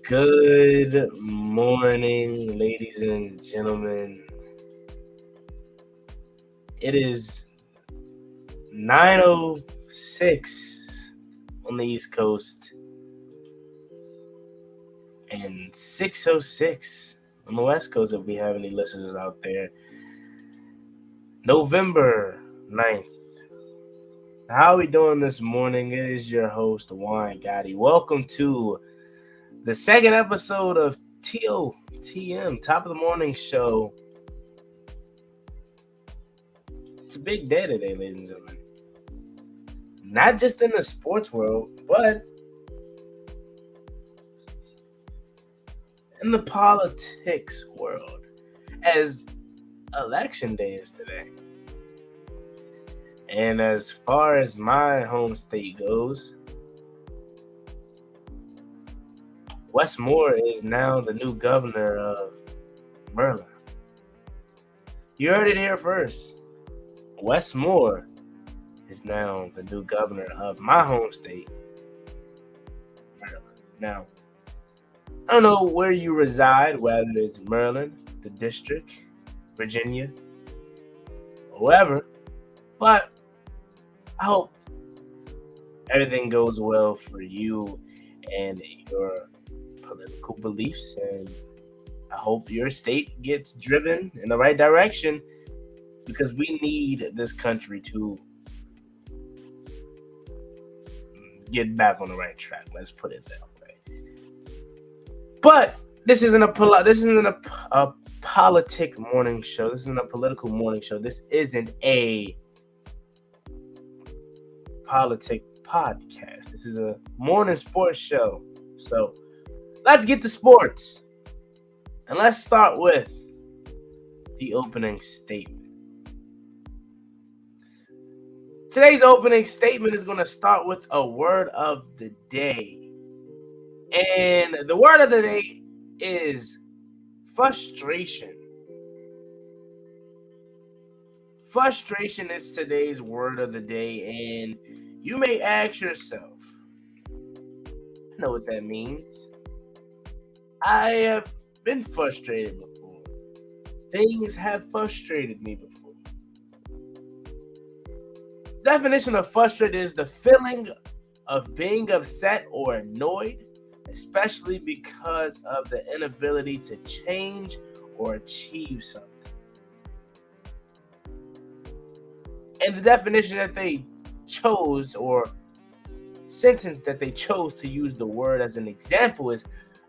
Good morning, ladies and gentlemen. It is 9:06 on the East Coast and 6:06 on the West Coast if we have any listeners out there. November 9th. How are we doing this morning? It is your host, Juan Gotti. Welcome to the second episode of TOTM, Top of the Morning Show. It's a big day today, ladies and gentlemen. Not just in the sports world, but in the politics world, as election day is today. And as far as my home state goes, Wes Moore is now the new governor of Maryland. You heard it here first. Wes Moore is now the new governor of my home state, Maryland. Now, I don't know where you reside, whether it's Maryland, the district, Virginia, or wherever, but I hope everything goes well for you and your political beliefs, and I hope your state gets driven in the right direction because we need this country to get back on the right track. Let's put it that way. But this isn't a politic morning show. This isn't a political morning show. This isn't a politic podcast. This is a morning sports show. So let's get to sports. And let's start with the opening statement. Today's opening statement is going to start with a word of the day. And the word of the day is frustration. Frustration is today's word of the day, and you may ask yourself, I know what that means. I have been frustrated before. Things have frustrated me before. Definition of frustrated is the feeling of being upset or annoyed, especially because of the inability to change or achieve something. And the definition that they chose, or sentence that they chose to use the word as an example, is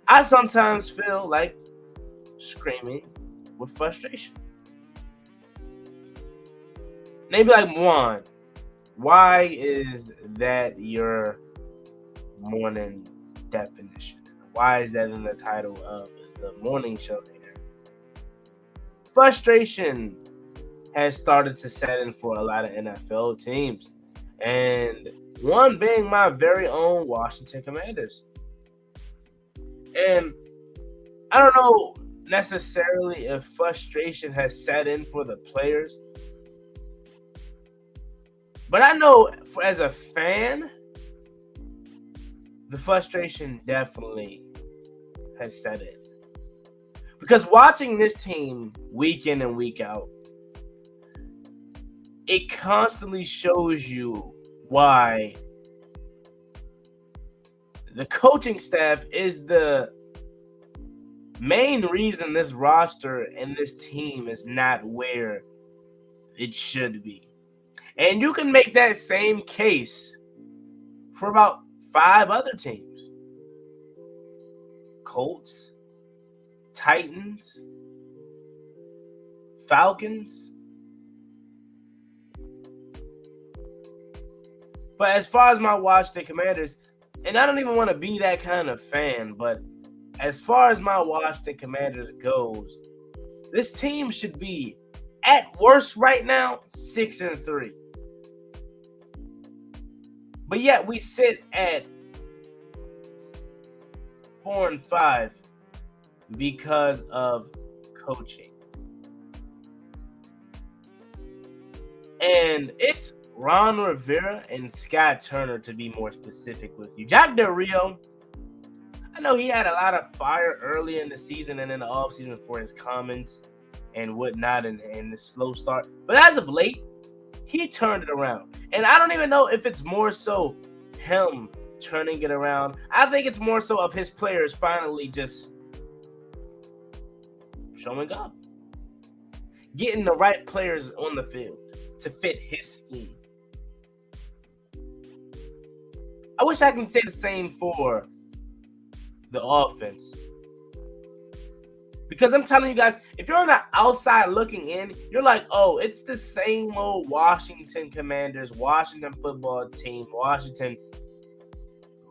I sometimes feel like screaming with frustration. Maybe like, Juan, why is that your morning definition? Why is that in the title of the morning show here? Frustration has started to set in for a lot of NFL teams, and one being my very own Washington Commanders. And I don't know necessarily if frustration has set in for the players, but I know as a fan, the frustration definitely has set in. Because watching this team week in and week out, it constantly shows you why the coaching staff is the main reason this roster and this team is not where it should be. And you can make that same case for about 5 other teams. Colts, Titans, Falcons. But as far as my Washington Commanders, and I don't even want to be that kind of fan, but as far as my Washington Commanders goes, this team should be, at worst right now, 6-3. But yet we sit at 4-5 because of coaching. And it's Ron Rivera and Scott Turner, to be more specific with you. Jack Del Rio, I know he had a lot of fire early in the season and in the offseason for his comments and whatnot and the slow start. But as of late, he turned it around. And I don't even know if it's more so him turning it around. I think it's more so of his players finally just showing up. Getting the right players on the field to fit his scheme. I wish I could say the same for the offense. Because I'm telling you guys, if you're on the outside looking in, you're like, oh, it's the same old Washington Commanders, Washington football team, Washington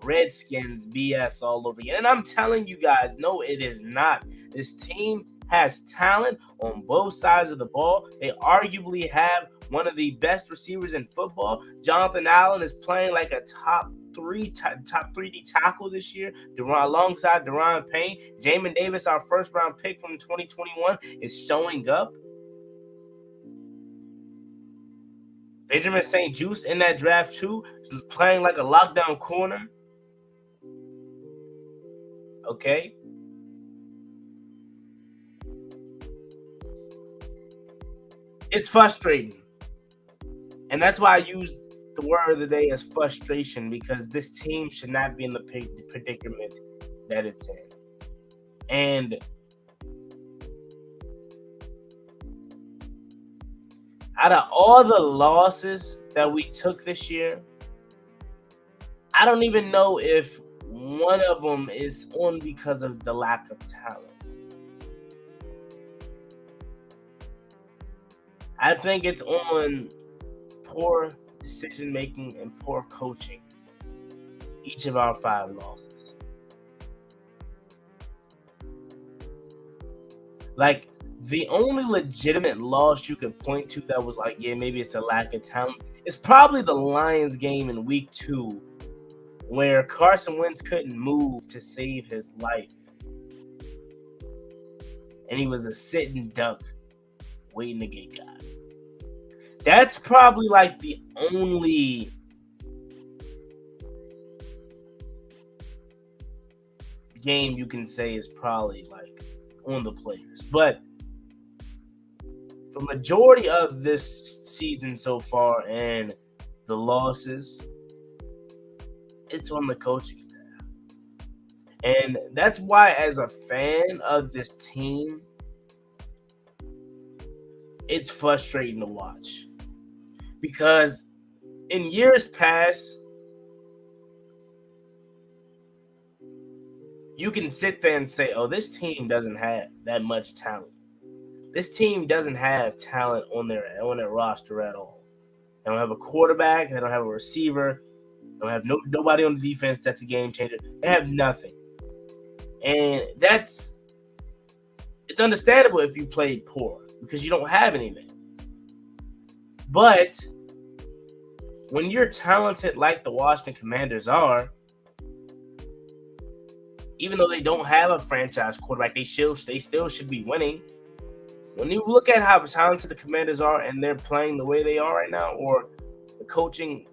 Redskins BS all over again. And I'm telling you guys, no, it is not. This team has talent on both sides of the ball. They arguably have one of the best receivers in football. Jonathan Allen is playing like a top 3D tackle this year, alongside Deron Payne. Jamin Davis, our first round pick from 2021, is showing up. Benjamin St. Juste in that draft too, playing like a lockdown corner. Okay. It's frustrating. And that's why I used the word of the day as frustration, because this team should not be in the predicament that it's in. And out of all the losses that we took this year, I don't even know if one of them is on because of the lack of talent. I think it's on poor decision making and poor coaching. Each of our 5 losses. Like, the only legitimate loss you could point to that was like, yeah, maybe it's a lack of talent, is probably the Lions game in week 2, where Carson Wentz couldn't move to save his life. And he was a sitting duck waiting to get got. That's probably like the only game you can say is probably like on the players. But the majority of this season so far and the losses, it's on the coaching staff. And that's why, as a fan of this team, it's frustrating to watch. Because in years past, you can sit there and say, oh, this team doesn't have that much talent. This team doesn't have talent on their roster at all. They don't have a quarterback. They don't have a receiver. They don't have nobody on the defense that's a game changer. They have nothing. And it's understandable if you played poor because you don't have anything. But when you're talented like the Washington Commanders are, even though they don't have a franchise quarterback, they still should be winning. When you look at how talented the Commanders are and they're playing the way they are right now, or the coaching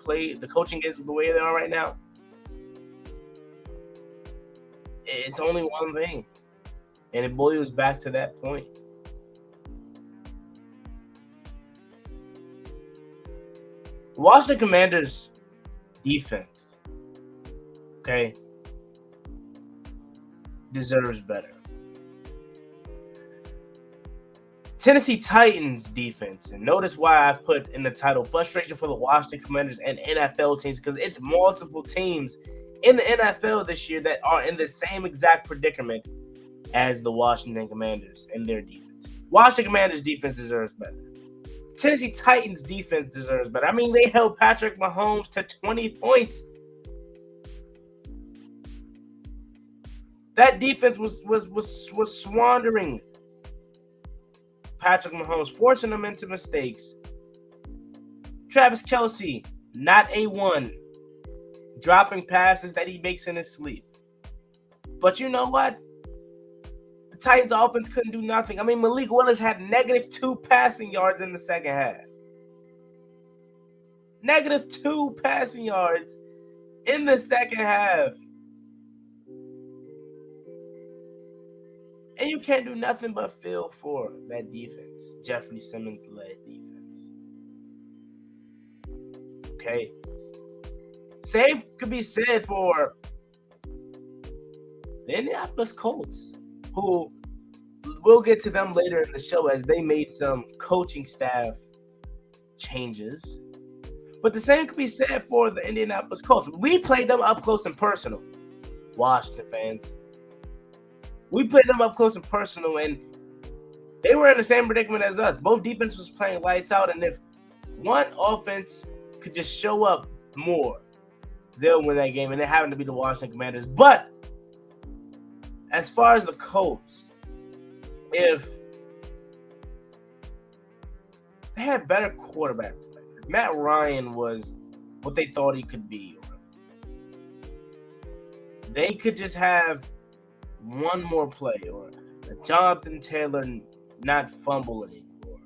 is the way they are right now, it's only one thing. And it boils back to that point. Washington Commanders defense, okay, deserves better. Tennessee Titans defense, and notice why I put in the title frustration for the Washington Commanders and NFL teams, because it's multiple teams in the NFL this year that are in the same exact predicament as the Washington Commanders and their defense. Washington Commanders defense deserves better. Tennessee Titans defense deserves better. I mean, they held Patrick Mahomes to 20 points. That defense was swandering Patrick Mahomes, forcing him into mistakes. Travis Kelce, not A1, dropping passes that he makes in his sleep. But you know what? The Titans offense couldn't do nothing. I mean, Malik Willis had -2 passing yards in the second half. -2 passing yards in the second half. And you can't do nothing but feel for that defense, Jeffrey Simmons-led defense. Okay? Same could be said for the Indianapolis Colts, who we'll get to them later in the show as they made some coaching staff changes. But the same could be said for the Indianapolis Colts. We played them up close and personal, Washington fans. We played them up close and personal, and they were in the same predicament as us. Both defenses was playing lights out, and if one offense could just show up more, they'll win that game, and it happened to be the Washington Commanders. But as far as the Colts, if they had better quarterback play, if Matt Ryan was what they thought he could be, they could just have one more play, or Jonathan Taylor not fumbling, or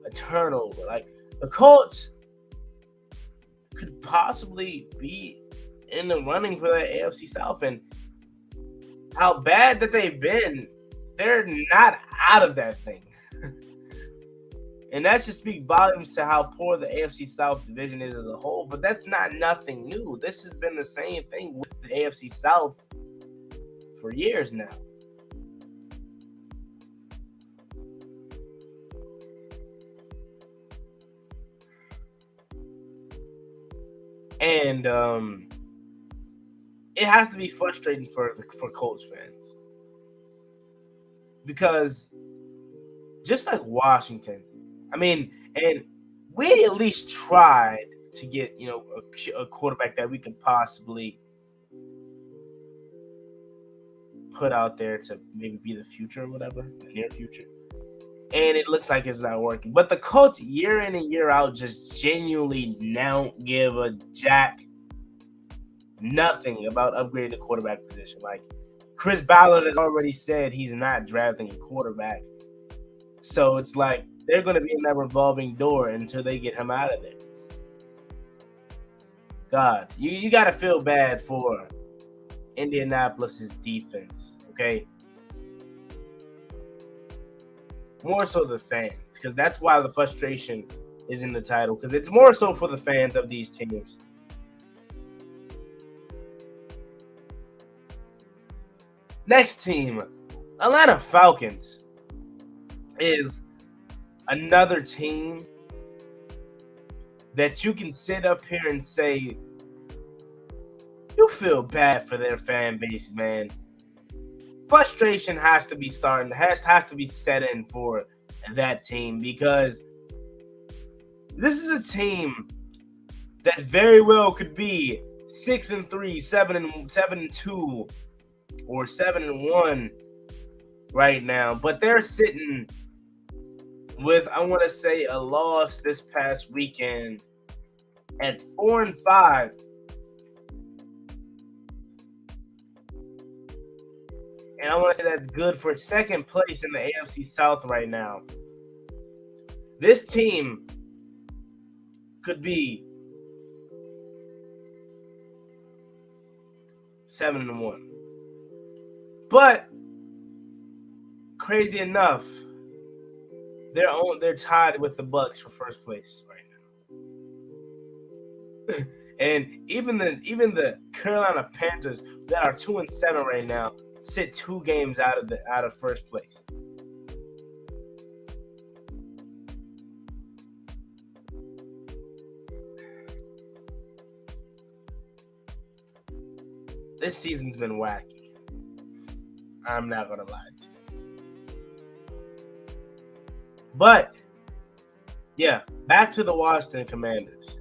a turnover. Like, the Colts could possibly be in the running for that AFC South, and how bad that they've been, they're not out of that thing. And that should speak volumes to how poor the AFC South division is as a whole, but that's not nothing new. This has been the same thing with the AFC South for years now. And it has to be frustrating for Colts fans, because just like Washington, I mean, and we at least tried to get a quarterback that we could possibly put out there to maybe be the future or whatever, the near future. And it looks like it's not working. But the Colts, year in and year out, just genuinely don't give a jack nothing about upgrading the quarterback position. Like, Chris Ballard has already said he's not drafting a quarterback. So it's like they're going to be in that revolving door until they get him out of there. God, you got to feel bad for Indianapolis's defense, okay? More so the fans, because that's why the frustration is in the title, because it's more so for the fans of these teams. Next team, Atlanta Falcons, is another team that you can sit up here and say you feel bad for their fan base, man. Frustration has to be has to be set in for that team, because this is a team that very well could be 6-3, 7-2, or 7-1 right now, but they're sitting with, I want to say, a loss this past weekend at 4-5. And I want to say that's good for second place in the AFC South right now. This team could be 7-1. But crazy enough, they're tied with the Bucks for first place right now. And even the Carolina Panthers that are 2-7 right now sit 2 games out of first place. This season's been wacky. I'm not gonna lie to you. But yeah, back to the Washington Commanders.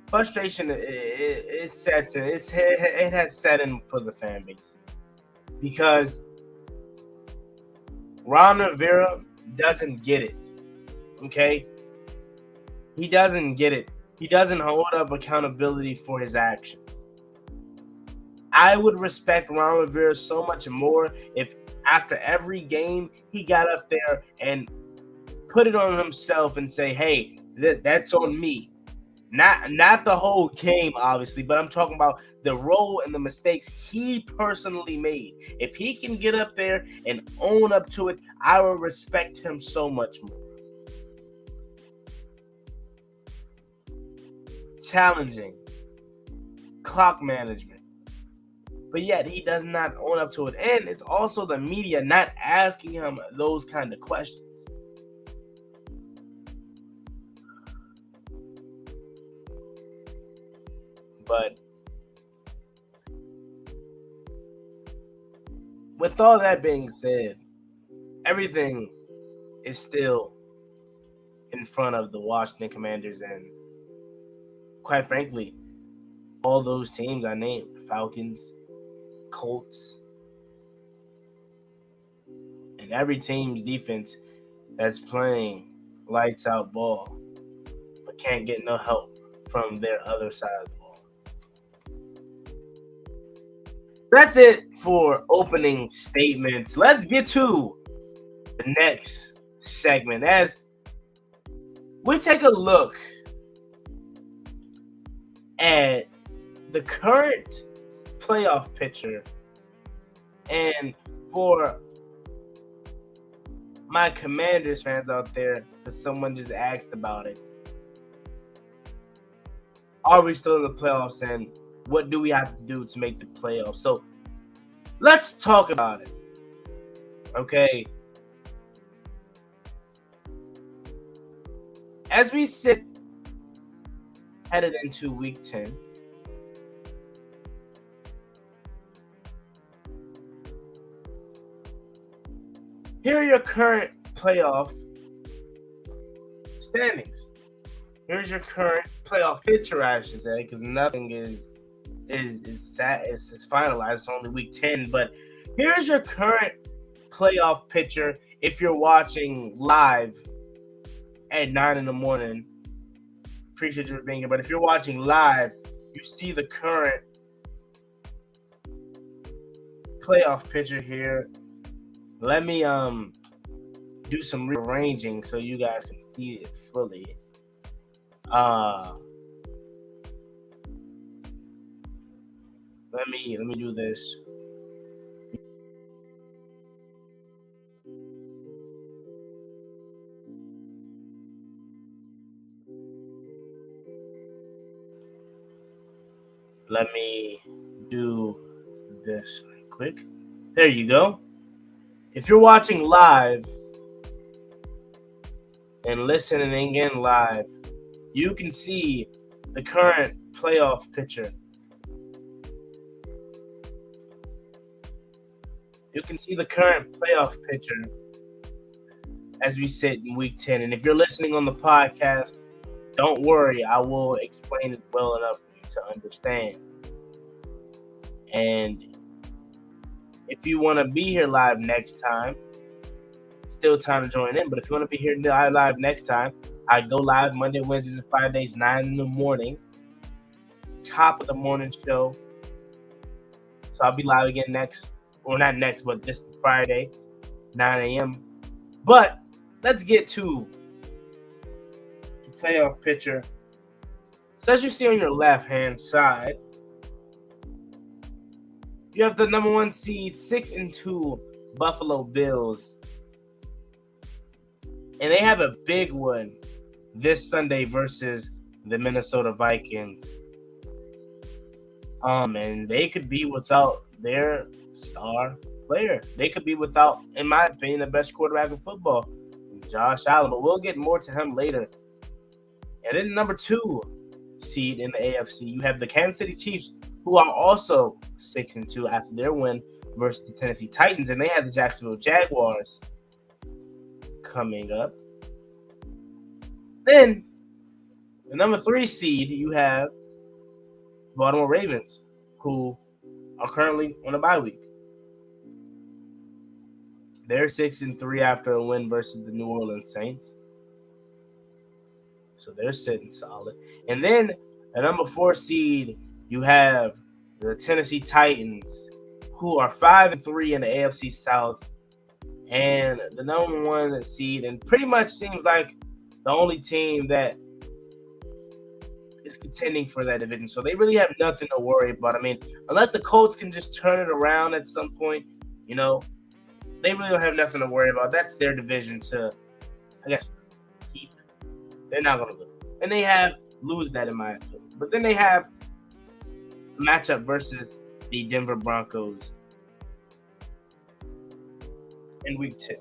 Frustration, it sets in. It has set in for the fan base, because Ron Rivera doesn't get it. Okay, he doesn't get it. He doesn't hold up accountability for his actions. I would respect Ron Rivera so much more if after every game he got up there and put it on himself and say, "Hey, that's on me. Not the whole game, obviously, but I'm talking about the role and the mistakes he personally made. If he can get up there and own up to it, I will respect him so much more. Challenging, clock management, but yet he does not own up to it. And it's also the media not asking him those kind of questions. But with all that being said, everything is still in front of the Washington Commanders, and quite frankly, all those teams I named, Falcons, Colts, and every team's defense that's playing lights out ball but can't get no help from their other side of the ball. That's it for opening statements. Let's get to the next segment as we take a look at the current playoff picture. And for my Commanders fans out there, because someone just asked about it, are we still in the playoffs and what do we have to do to make the playoffs? So let's talk about it. Okay. As we sit headed into week 10, here are your current playoff standings. Here's your current playoff picture, I should say, because nothing is finalized. It's only week 10, but here's your current playoff picture if you're watching live at 9 in the morning. Appreciate you for being here, but if you're watching live, you see the current playoff picture here. Let me do some rearranging so you guys can see it fully. Let me do this. Let me do this right quick. There you go. If you're watching live and listening in live, you can see the current playoff picture. You can see the current playoff picture as we sit in week 10. And if you're listening on the podcast, don't worry, I will explain it well enough for you to understand. And if you want to be here live next time, still time to join in. But if you want to be here live next time, I go live Monday, Wednesdays, and Fridays, 9 in the morning. Top of the morning show. So I'll be live again next, or not next, but this Friday, 9 a.m. But let's get to the playoff picture. So as you see on your left-hand side, you have the number 1 seed, 6-2 Buffalo Bills. And they have a big one this Sunday versus the Minnesota Vikings. And they could be without their star player. They could be without, in my opinion, the best quarterback in football, Josh Allen. But we'll get more to him later. And then number 2 seed in the AFC, you have the Kansas City Chiefs, who are also 6-2 after their win versus the Tennessee Titans, and they have the Jacksonville Jaguars coming up. Then, the number 3 seed, you have Baltimore Ravens, who are currently on a bye week. They're 6-3 after a win versus the New Orleans Saints. So they're sitting solid. And then, the number 4 seed, you have the Tennessee Titans, who are 5-3 in the AFC South, and the number 1 seed, and pretty much seems like the only team that is contending for that division. So they really have nothing to worry about. I mean, unless the Colts can just turn it around at some point, they really don't have nothing to worry about. That's their division to, I guess, keep. They're not going to lose. And they lose that in my opinion. But then they have a matchup versus the Denver Broncos in week 2.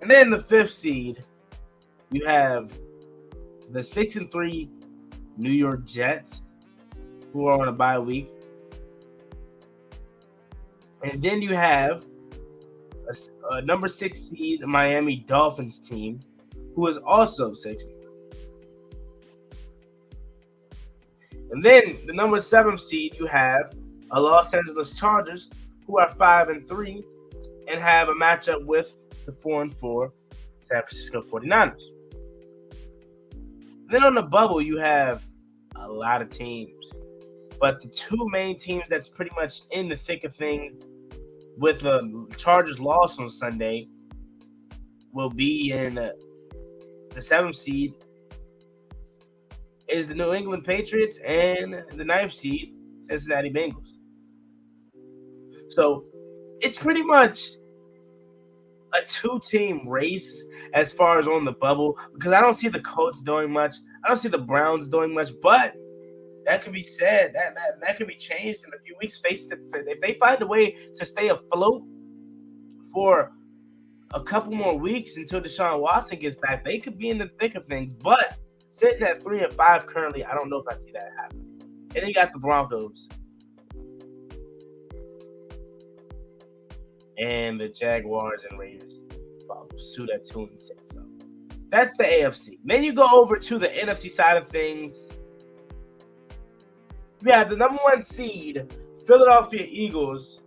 And then the 5th seed, you have the 6-3 New York Jets, who are on a bye week. And then you have a number 6 seed Miami Dolphins team, who is also 6. And then the number 7 seed, you have a Los Angeles Chargers, who are 5-3, and have a matchup with the 4-4 San Francisco 49ers. Then on the bubble, you have a lot of teams. But the 2 main teams that's pretty much in the thick of things with the Chargers loss on Sunday will be in the 7th seed is the New England Patriots and the 9th seed Cincinnati Bengals. So it's pretty much a 2-team race as far as on the bubble, because I don't see the Colts doing much. I don't see the Browns doing much, but that can be said. That can be changed in a few weeks. If they find a way to stay afloat for a couple more weeks until Deshaun Watson gets back, they could be in the thick of things. But sitting at 3-5 currently, I don't know if I see that happen. And then you got the Broncos and the Jaguars and Raiders follow suit at 2-6. So that's the AFC. Then you go over to the NFC side of things. We have the number 1 seed, Philadelphia Eagles,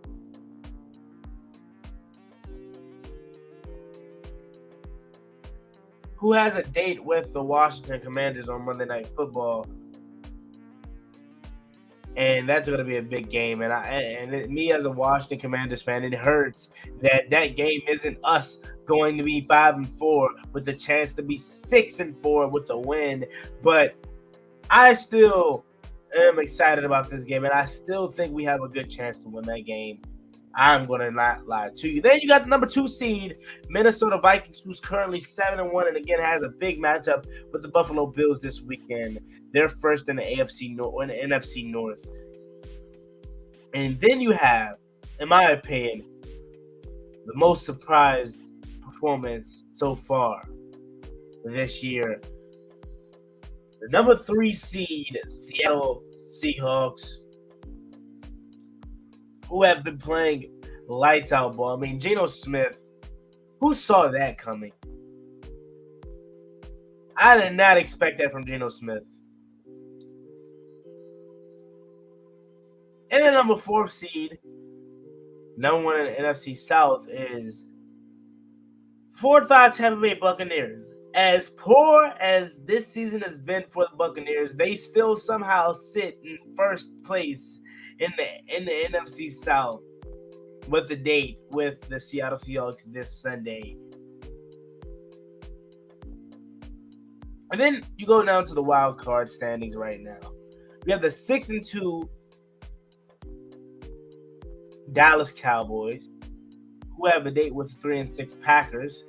who has a date with the Washington Commanders on Monday Night Football. And that's going to be a big game. And me as a Washington Commanders fan, it hurts that game isn't us going to be 5-4 with the chance to be 6-4 with a win. But I still am excited about this game, and I still think we have a good chance to win that game. I'm going to not lie to you. Then you got the number 2 seed, Minnesota Vikings, who's currently 7-1, and again has a big matchup with the Buffalo Bills this weekend. They're first in the NFC North. And then you have, in my opinion, the most surprised performance so far this year. The number 3 seed, Seattle Seahawks, who have been playing lights out ball. I mean, Geno Smith, who saw that coming? I did not expect that from Geno Smith. And the number 4 seed, number 1 in the NFC South, is 4-5 Tampa Bay Buccaneers. As poor as this season has been for the Buccaneers, they still somehow sit in first place in the NFC South with the date with the Seattle Seahawks this Sunday. And then you go down to the wild card standings right now. We have the 6-2 Dallas Cowboys, who have a date with the 3-6 Packers.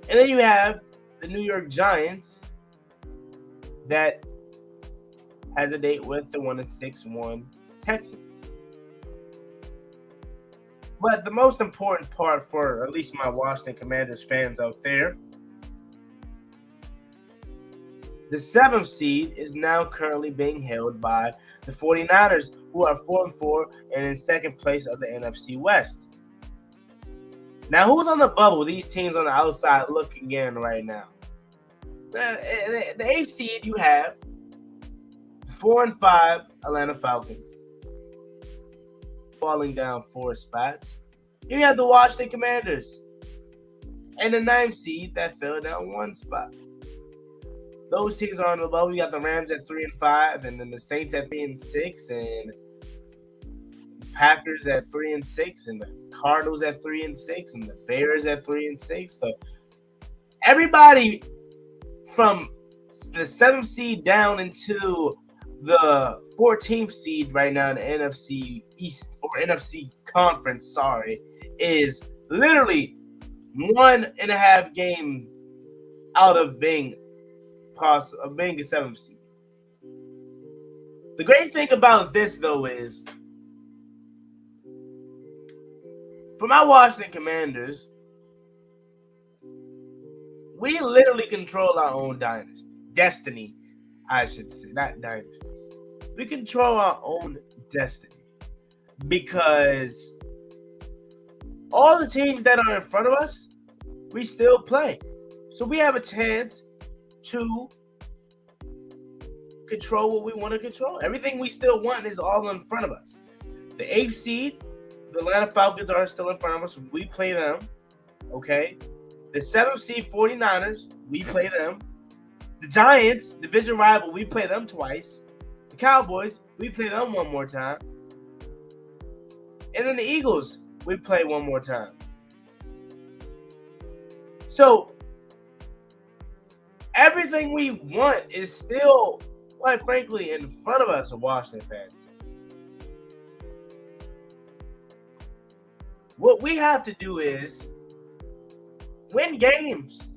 And then you have the New York Giants that has a date with the 1-6 Texans. But the most important part for at least my Washington Commanders fans out there, the 7th seed is now currently being held by the 49ers, who are 4-4 and in second place of the NFC West. Now, who's on the bubble? These teams on the outside looking in right now. The 8th seed, you have 4-5 Atlanta Falcons, falling down 4 spots. You have the Washington Commanders and the 9th seed that fell down 1 spot. Those teams are on the bubble. You got the Rams at 3-5, and then the Saints at 3-6, and the Packers at 3-6, and the Cardinals at 3-6, and the Bears at 3-6. So everybody from the 7th seed down into the 14th seed right now in the NFC East or NFC Conference, is literally 1.5 game out of being a 7th seed. The great thing about this, though, is for my Washington Commanders, we literally control our own destiny, I should say, not dynasty. We control our own destiny because all the teams that are in front of us, we still play. So we have a chance to control what we want to control. Everything we still want is all in front of us. The 8th seed, the Atlanta Falcons are still in front of us. We play them, okay? The 7th seed 49ers, we play them. The Giants, division rival, we play them twice. The Cowboys, we play them one more time. And then the Eagles, we play one more time. So everything we want is still, quite frankly, in front of us, Washington fans. What we have to do is win games.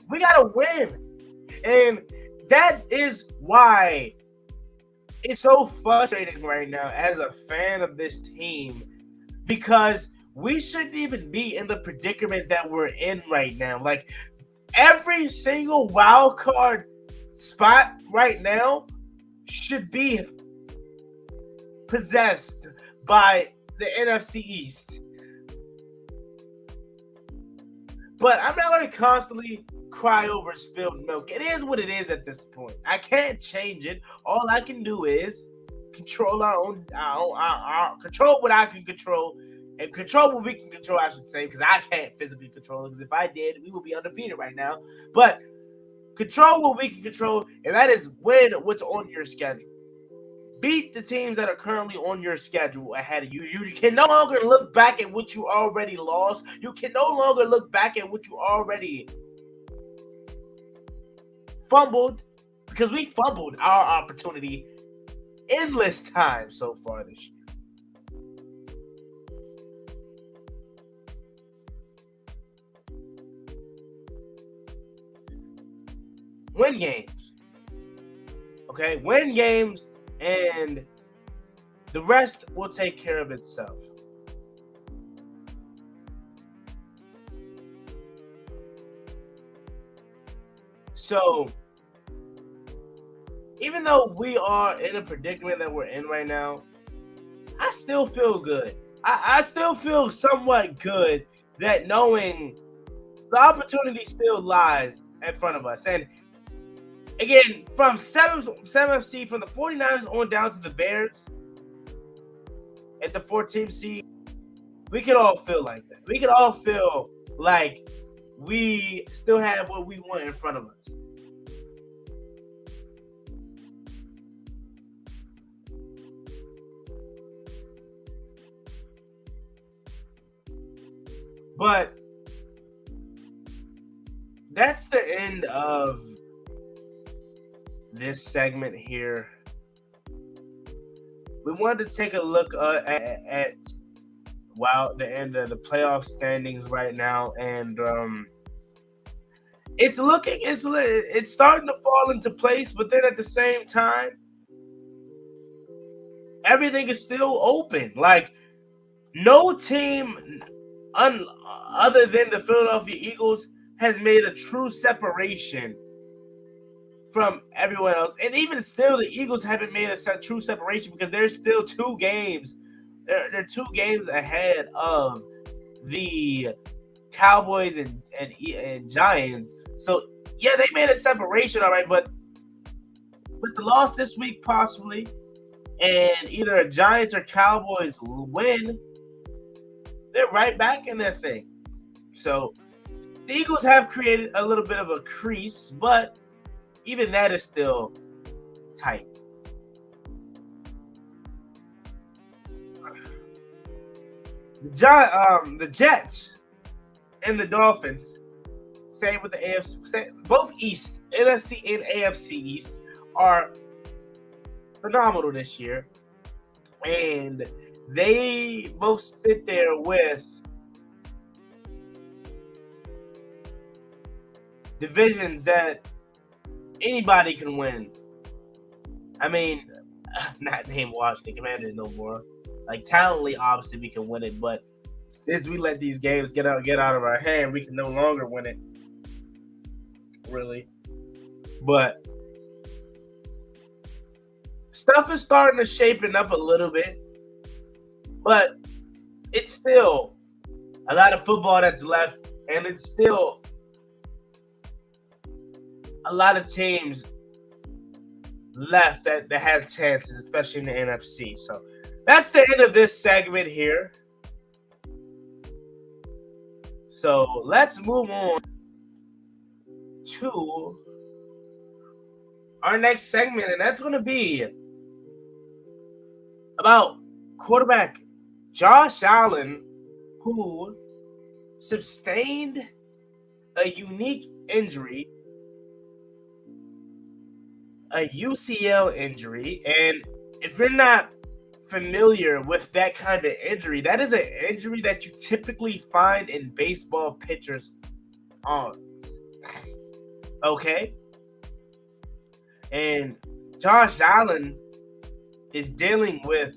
We got to win. And that is why it's so frustrating right now as a fan of this team, because we shouldn't even be in the predicament that we're in right now. Like, every single wild card spot right now should be possessed by the NFC East. But I'm not going to constantly cry over spilled milk. It is what it is at this point. I can't change it. All I can do is control control what I can control, and control what we can control, I should say, because I can't physically control it, because if I did, we would be undefeated right now. But control what we can control, and that is win what's on your schedule. Beat the teams that are currently on your schedule ahead of you. You can no longer look back at what you already lost. You can no longer look back at what you already fumbled, because we fumbled our opportunity endless times so far this year. Win games. Okay? Win games, and the rest will take care of itself. So, even though we are in a predicament that we're in right now, I still feel good. I still feel somewhat good that knowing the opportunity still lies in front of us. And again, from 7th seed, from the 49ers on down to the Bears at the 14th seed, we could all feel like that. We could all feel like we still have what we want in front of us. But that's the end of this segment here. We wanted to take a look at the end of the playoff standings right now, and it's starting to fall into place, but then at the same time, everything is still open. Like, no team other than the Philadelphia Eagles has made a true separation from everyone else. And even still, the Eagles haven't made a true separation because there's still 2 games. They're 2 games ahead of the Cowboys and Giants. So, yeah, they made a separation, all right. But with the loss this week, possibly, and either a Giants or Cowboys win, they're right back in that thing. So the Eagles have created a little bit of a crease, but even that is still tight. The Jets and the Dolphins same with the AFC. Both East, NFC and AFC East, are phenomenal this year. And they both sit there with divisions that anybody can win. I mean, not name Washington Commanders no more. Like, talently, obviously, we can win it, but since we let these games get out of our hand, we can no longer win it. Really. But stuff is starting to shapen up a little bit. But it's still a lot of football that's left, and it's still a lot of teams left that have chances, especially in the NFC. So that's the end of this segment here. So let's move on to our next segment, and that's going to be about quarterback Josh Allen, who sustained a unique injury, a UCL injury. And if you're not familiar with that kind of injury, that is an injury that you typically find in baseball pitchers' arms. Okay? And Josh Allen is dealing with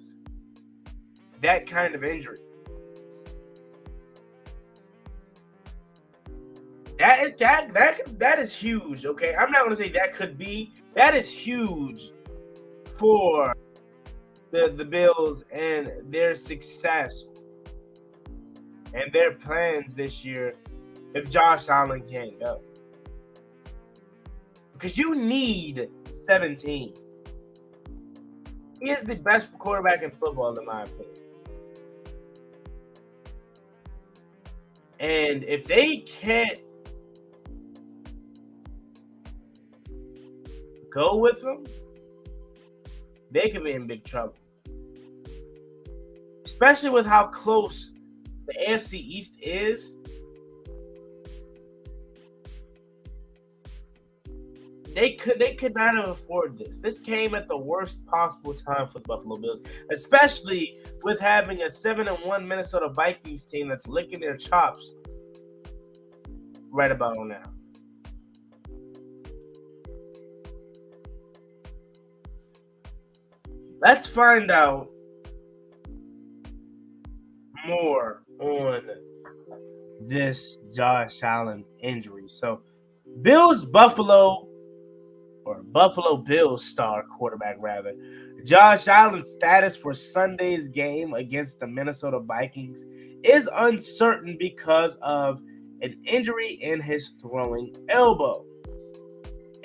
that kind of injury. That is huge, okay? I'm not going to say that could be. That is huge for the Bills and their success and their plans this year if Josh Allen can't go. Because you need 17. He is the best quarterback in football, in my opinion. And if they can't go with him, they could be in big trouble. Especially with how close the AFC East is. They could not have afforded this. This came at the worst possible time for the Buffalo Bills, especially with having a 7-1 Minnesota Vikings team that's licking their chops right about now. Let's find out more on this Josh Allen injury. So, Buffalo Bills star quarterback, rather, Josh Allen's status for Sunday's game against the Minnesota Vikings is uncertain because of an injury in his throwing elbow.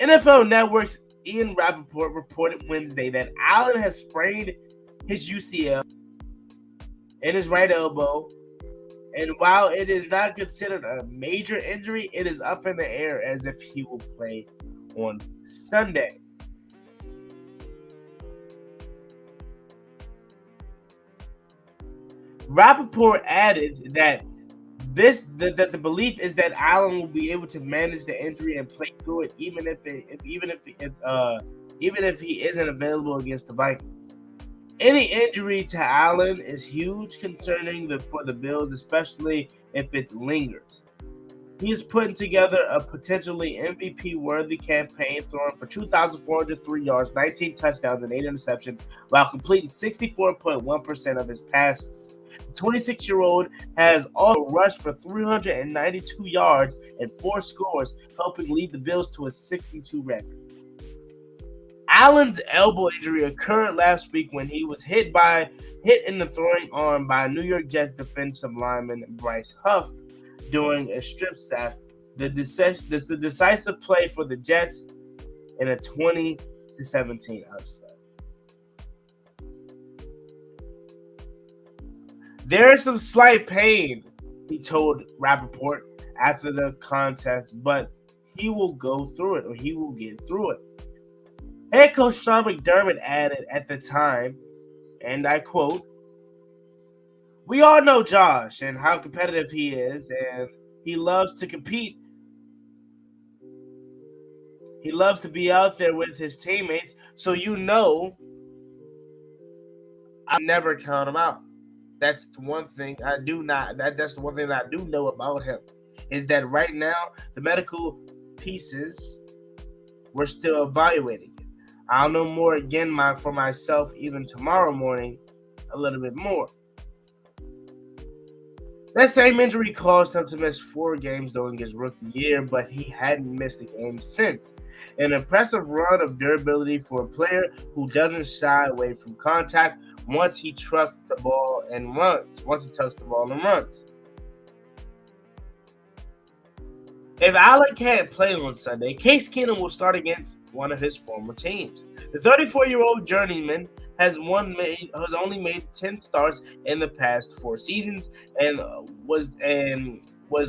NFL Network's Ian Rappaport reported Wednesday that Allen has sprained his UCL in his right elbow, and while it is not considered a major injury, it is up in the air as if he will play on Sunday. Rappaport added that the belief is that Allen will be able to manage the injury and play through it, even if he isn't available against the Vikings. Any injury to Allen is huge concerning for the Bills, especially if it lingers. He is putting together a potentially MVP-worthy campaign, throwing for 2,403 yards, 19 touchdowns, and 8 interceptions, while completing 64.1% of his passes. The 26-year-old has also rushed for 392 yards and 4 scores, helping lead the Bills to a 6-2 record. Allen's elbow injury occurred last week when he was hit in the throwing arm by New York Jets defensive lineman Bryce Huff during a strip sack. The decisive play for the Jets in a 20-17 upset. There is some slight pain, he told Rappaport after the contest, but he will go through it, or he will get through it. Head coach Sean McDermott added at the time, and I quote, "We all know Josh and how competitive he is, and he loves to compete He loves to be out there with his teammates, so I never count him out. That's the one thing I do not. That's the one thing that I do know about him, is that right now the medical pieces we're still evaluating it. I'll know more again for myself even tomorrow morning, a little bit more. That same injury caused him to miss 4 games during his rookie year, but he hadn't missed a game since. An impressive run of durability for a player who doesn't shy away from contact once he trucks the ball and runs. If Alec can't play on Sunday, Case Keenum will start against one of his former teams. The 34-year-old journeyman has only made 10 starts in the past 4 seasons and was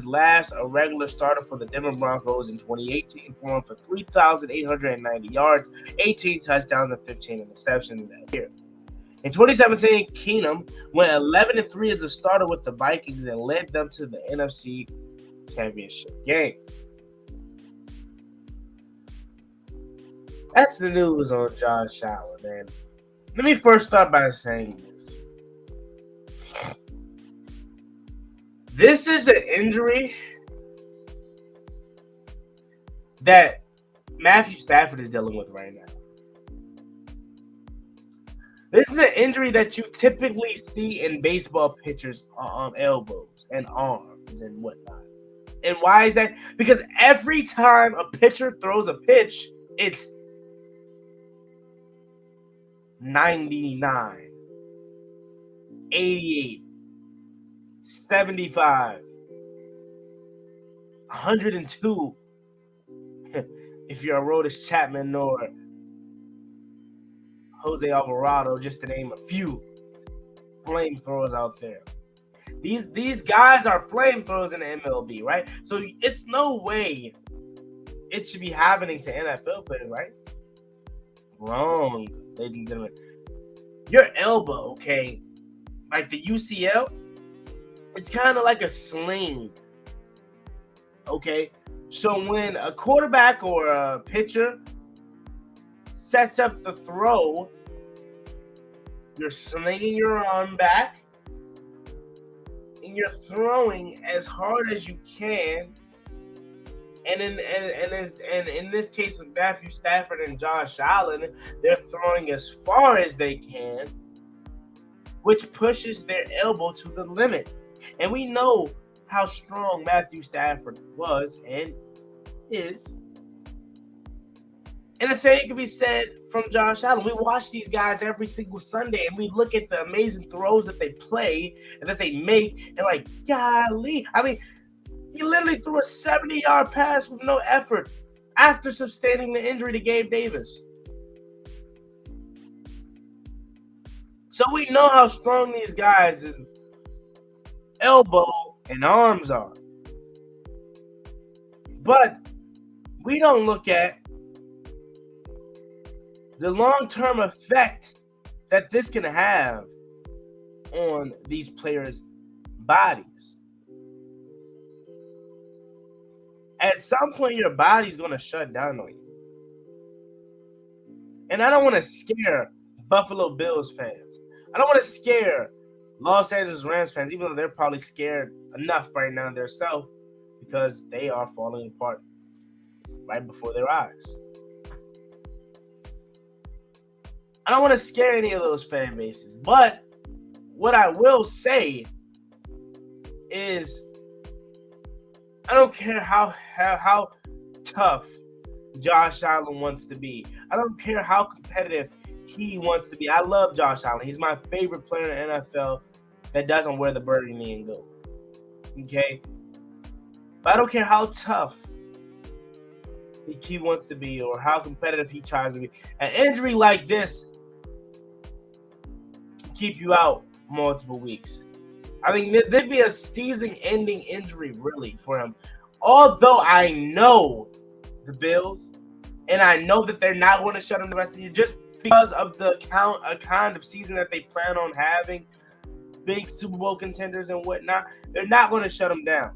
last a regular starter for the Denver Broncos in 2018, performing for 3,890 yards, 18 touchdowns, and 15 interceptions that year. In 2017, Keenum went 11-3 as a starter with the Vikings and led them to the NFC Championship game. That's the news on Josh Allen, man. Let me first start by saying this. This is an injury that Matthew Stafford is dealing with right now. This is an injury that you typically see in baseball pitchers' elbows and arms and whatnot. And why is that? Because every time a pitcher throws a pitch, it's 99, 88, 75, 102. If you're a Aroldis Chapman or Jose Alvarado, just to name a few flamethrowers out there. These guys are flamethrowers in the MLB, right? So it's no way it should be happening to NFL players, right? Wrong, ladies and gentlemen. Your elbow, okay, like the UCL, it's kind of like a sling, okay? So when a quarterback or a pitcher sets up the throw, you're slinging your arm back, and you're throwing as hard as you can. And in this case of Matthew Stafford and Josh Allen, they're throwing as far as they can, which pushes their elbow to the limit. And we know how strong Matthew Stafford was and is. And the same can be said from Josh Allen. We watch these guys every single Sunday, and we look at the amazing throws that they play and that they make, and like, golly. I mean, he literally threw a 70-yard pass with no effort after sustaining the injury to Gabe Davis. So we know how strong these guys' elbow and arms are. But we don't look at the long-term effect that this can have on these players' bodies. At some point, your body's going to shut down on you. And I don't want to scare Buffalo Bills fans. I don't want to scare Los Angeles Rams fans, even though they're probably scared enough right now themselves because they are falling apart right before their eyes. I don't want to scare any of those fan bases, but what I will say is I don't care how tough Josh Allen wants to be. I don't care how competitive he wants to be. I love Josh Allen. He's my favorite player in the NFL that doesn't wear the burgundy and gold. Okay? But I don't care how tough he wants to be or how competitive he tries to be. An injury like this can keep you out multiple weeks. I mean, there'd be a season-ending injury, really, for him. Although I know the Bills, and I know that they're not going to shut him the rest of the year just because of the kind of season that they plan on having, big Super Bowl contenders and whatnot. They're not going to shut him down.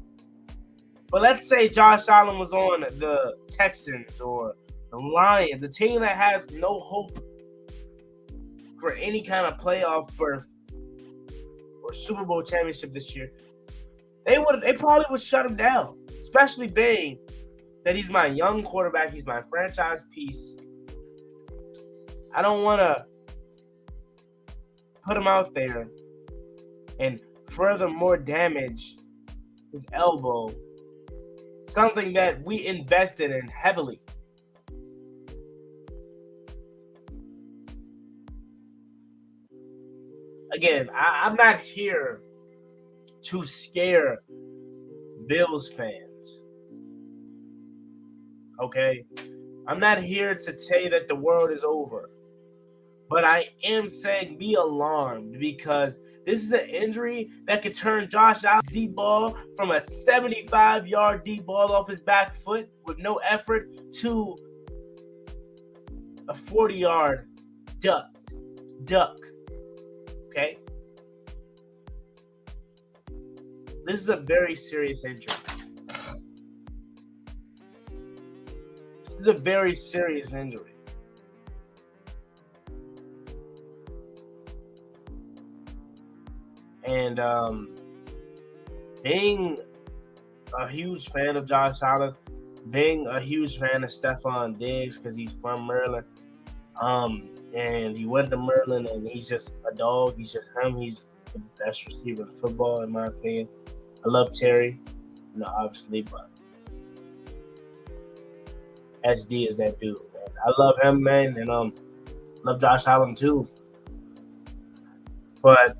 But let's say Josh Allen was on the Texans or The Lions, the team that has no hope for any kind of playoff berth or Super Bowl championship this year, they probably would shut him down, especially being that he's my young quarterback, he's my franchise piece. I don't want to put him out there and furthermore damage his elbow, something that we invested in heavily. Again, I'm not here to scare Bills fans. Okay? I'm not here to say that the world is over. But I am saying be alarmed because this is an injury that could turn Josh Allen's deep ball from a 75-yard deep ball off his back foot with no effort to a 40-yard duck. Okay? This is a very serious injury. This is a very serious injury. And being a huge fan of Josh Allen, being a huge fan of Stephon Diggs because he's from Maryland, and he went to Maryland and he's just a dog. He's just him. He's the best receiver in football, in my opinion. I love Terry, obviously, but SD is that dude, man. I love him, man, and love Josh Allen too. But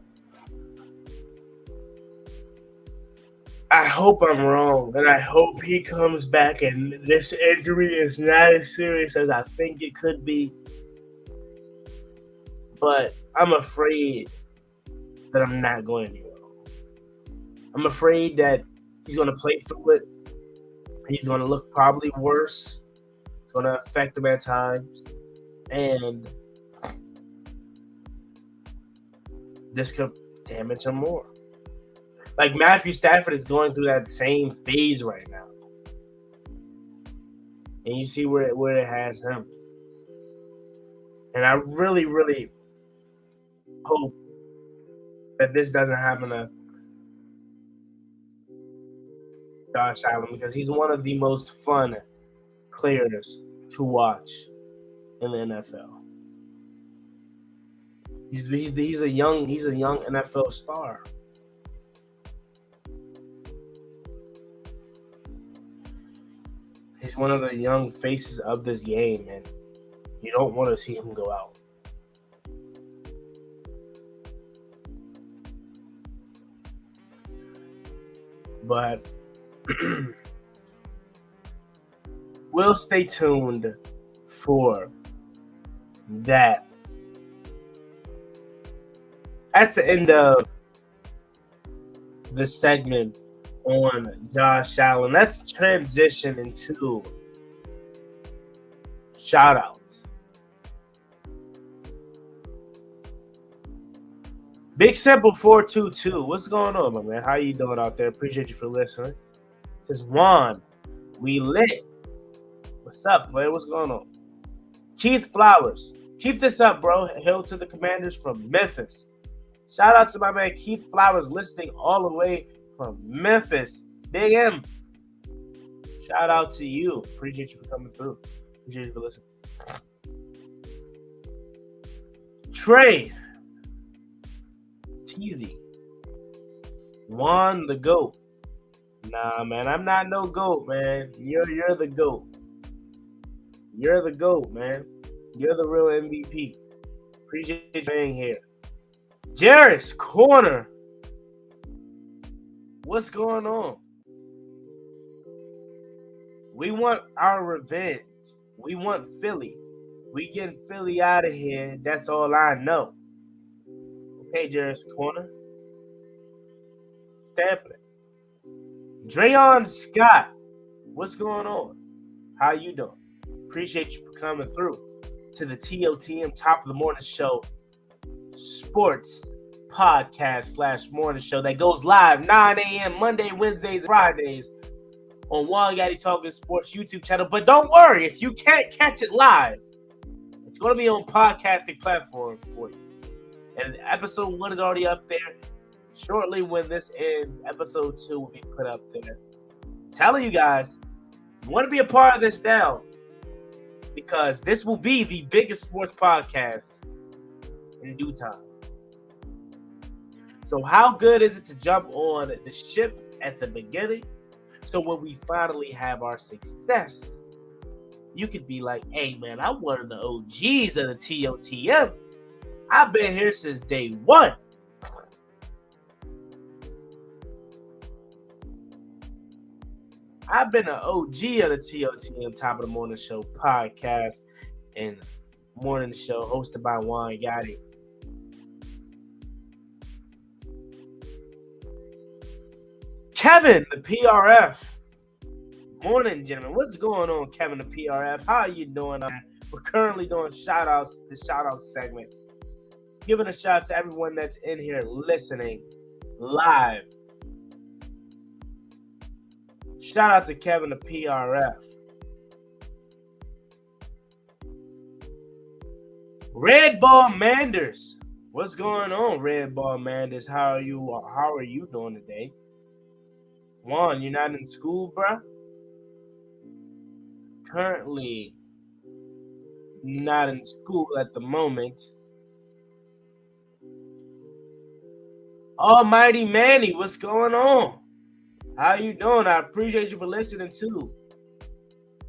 I hope I'm wrong, and I hope he comes back and this injury is not as serious as I think it could be. But I'm afraid that I'm not going anywhere. I'm afraid that he's going to play through it. He's going to look probably worse. It's going to affect him at times. And this could damage him more. Like Matthew Stafford is going through that same phase right now. And you see where it has him. And I really, really hope that this doesn't happen to Josh Allen because he's one of the most fun players to watch in the NFL. He's a young NFL star. He's one of the young faces of this game, and you don't want to see him go out. But we'll stay tuned for that. That's the end of the segment on Josh Allen. Let's transition into shout-outs. Big Simple 422. What's going on, my man? How you doing out there? Appreciate you for listening. This is Juan. We lit. What's up, man? What's going on? Keith Flowers. Keep this up, bro. Hail to the Commanders from Memphis. Shout out to my man Keith Flowers listening all the way from Memphis. Big M. Shout out to you. Appreciate you for coming through. Appreciate you for listening. Trey. Teasy. Juan the GOAT. Nah, man, I'm not no GOAT, man. You're the GOAT. You're the GOAT, man. You're the real MVP. Appreciate you being here. Jarrett's Corner. What's going on? We want our revenge. We want Philly. We getting Philly out of here. That's all I know. Okay, Jarrett's Corner. Stamping it. Drayon Scott. What's going on? How you doing? Appreciate you for coming through to the TOTM Top of the Morning Show sports podcast /morning show that goes live 9 a.m. Monday, Wednesdays, Fridays on Juan Gaddy Talking Sports YouTube channel. But don't worry, if you can't catch it live, it's going to be on podcasting platform for you. And episode 1 is already up there. Shortly when this ends, episode 2 will be put up there. Telling you guys, you want to be a part of this now, because this will be the biggest sports podcast in due time. So how good is it to jump on the ship at the beginning? So when we finally have our success, you could be like, hey man, I'm one of the OGs of the TOTM. I've been here since day 1. I've been an OG of the TOTM Top of the Morning Show podcast and morning show hosted by Juan Gaddy. Kevin, the PRF. Morning, gentlemen. What's going on, Kevin, the PRF? How are you doing? We're currently doing the shout out segment. Giving a shout out to everyone that's in here listening live. Shout out to Kevin, the PRF. Red Ball Manders. What's going on, Red Ball Manders? How are you doing today? Juan, you're not in school, bruh? Currently not in school at the moment. Almighty Manny, what's going on? How you doing? I appreciate you for listening to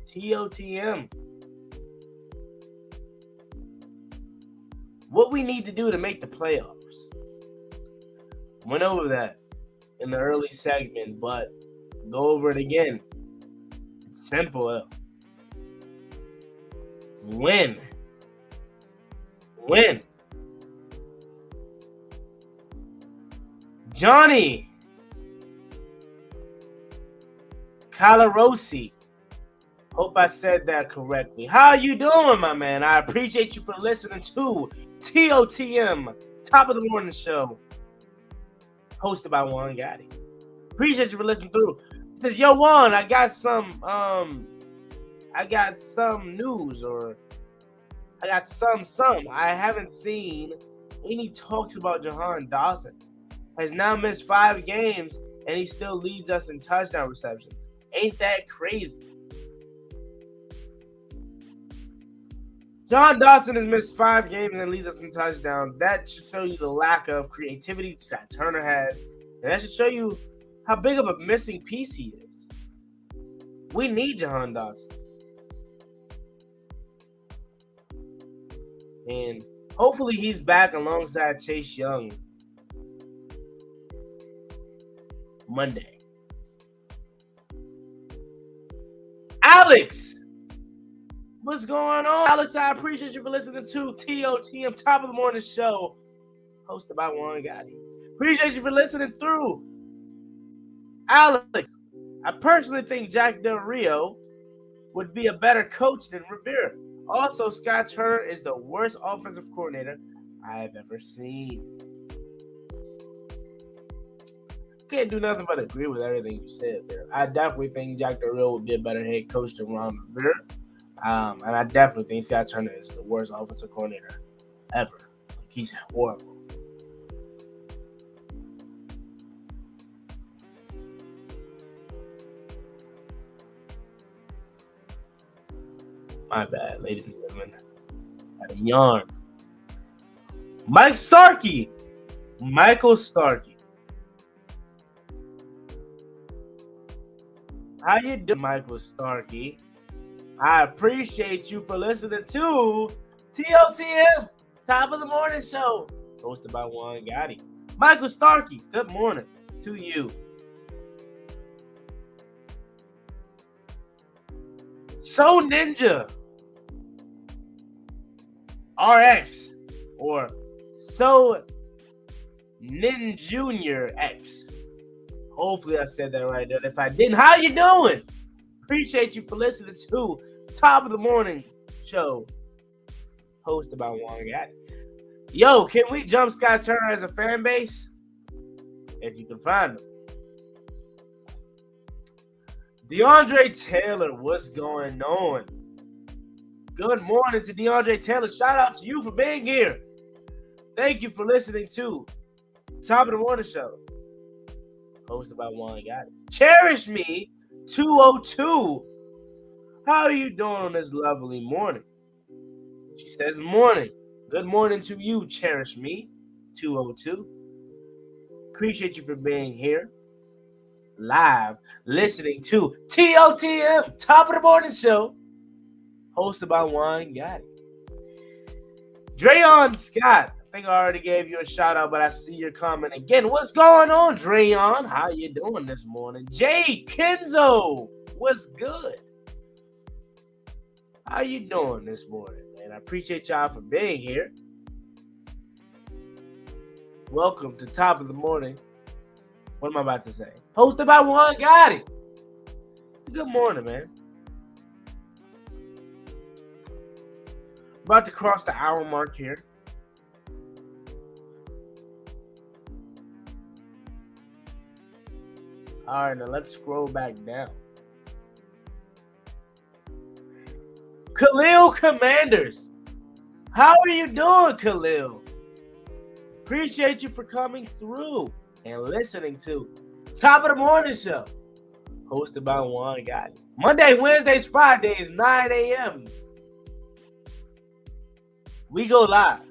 TOTM. What we need to do to make the playoffs. Went over that in the early segment, but go over it again. It's simple. Win. Johnny Calarosi. Hope I said that correctly. How you doing, my man? I appreciate you for listening to TOTM, Top of the Morning Show, hosted by Juan Gaddy. Appreciate you for listening through. He says, yo, Juan, I got some news, or I got some. I haven't seen any talks about Jahan Dawson. Has now missed 5 games, and he still leads us in touchdown receptions. Ain't that crazy? Jahan Dawson has missed 5 games and leads us in touchdowns. That should show you the lack of creativity that Turner has. And that should show you how big of a missing piece he is. We need Jahan Dawson. And hopefully he's back alongside Chase Young Monday. Alex! What's going on? Alex, I appreciate you for listening to TOTM, Top of the Morning Show, hosted by Juan Gaddy. Appreciate you for listening through. Alex, I personally think Jack Del Rio would be a better coach than Rivera. Also, Scott Turner is the worst offensive coordinator I've ever seen. Can't do nothing but agree with everything you said there. I definitely think Jack Del Rio would be a better head coach than Ron Rivera. And I definitely think Scott Turner is the worst offensive coordinator ever. He's horrible. My bad, ladies and gentlemen. Had a yarn. Michael Starkey. How you doing, Michael Starkey? I appreciate you for listening to TOTM, Top of the Morning Show, hosted by Juan Gaddy. Michael Starkey, good morning to you. So Ninja RX, or So Nin Junior X. Hopefully I said that right there. If I didn't, how you doing? Appreciate you for listening to Top of the Morning Show, hosted by Juan Gaddy. Yo, can we jump Scott Turner as a fan base? If you can find him. DeAndre Taylor, what's going on? Good morning to DeAndre Taylor. Shout out to you for being here. Thank you for listening to Top of the Morning Show, hosted by Juan Gotti. Cherish Me 202. How are you doing on this lovely morning? She says morning. Good morning to you, Cherish Me 202. Appreciate you for being here. Live listening to TOTM, Top of the Morning Show, hosted by Juan Gotti. Drayon Scott, I think I already gave you a shout out, but I see your comment again. What's going on, Drayon? How you doing this morning? Jay Kenzo, what's good? How you doing this morning, man? I appreciate y'all for being here. Welcome to Top of the Morning. What am I about to say? Hosted by Juan Gotti. Good morning, man. About to cross the hour mark here. All right, now let's scroll back down. Khalil Commanders. How are you doing, Khalil? Appreciate you for coming through and listening to Top of the Morning Show, hosted by Juan Gotti. Monday, Wednesdays, Fridays, 9 a.m. We go live.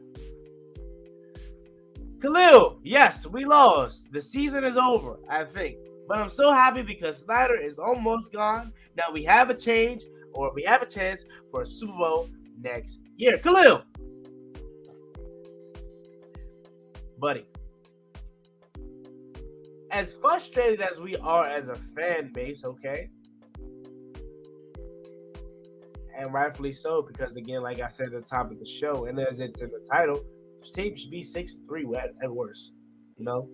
Khalil, yes, we lost. The season is over, I think. But I'm so happy because Snyder is almost gone. Now we have a change, or we have a chance for a Super Bowl next year. Khalil. Buddy. As frustrated as we are as a fan base, okay? And rightfully so, because again, like I said at the top of the show, and as it's in the title, this team should be 6-3 at worst, you know?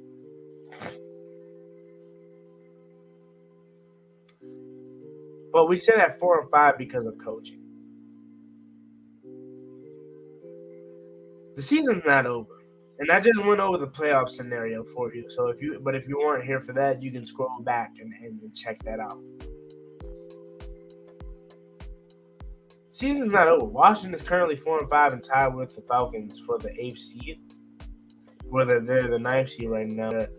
But we sit at 4-5 because of coaching. The season's not over. And I just went over the playoff scenario for you. So if you weren't here for that, you can scroll back and check that out. Season's not over. Washington is currently 4-5 and tied with the Falcons for the 8th seed. Where they're the 9th seed right now. They're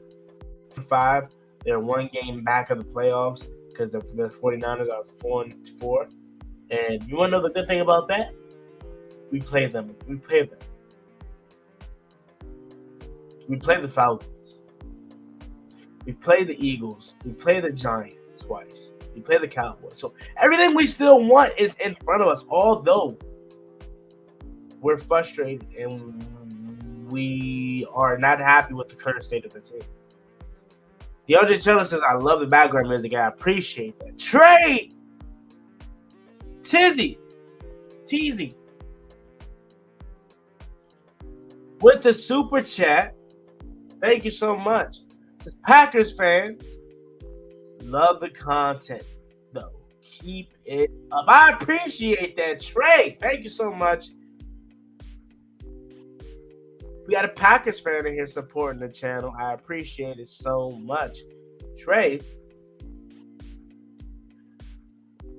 5. They're one game back of the playoffs because the 49ers are 4-4. And you want to know the good thing about that? We play them. We play the Falcons. We play the Eagles. We play the Giants twice. We play the Cowboys. So everything we still want is in front of us, although we're frustrated and we are not happy with the current state of the team. DeAndre Taylor says, I love the background music. I appreciate that. Trey! Teasy. With the super chat. Thank you so much. As Packers fans, love the content, though. Keep it up. I appreciate that, Trey. Thank you so much. We got a Packers fan in here supporting the channel. I appreciate it so much, Trey.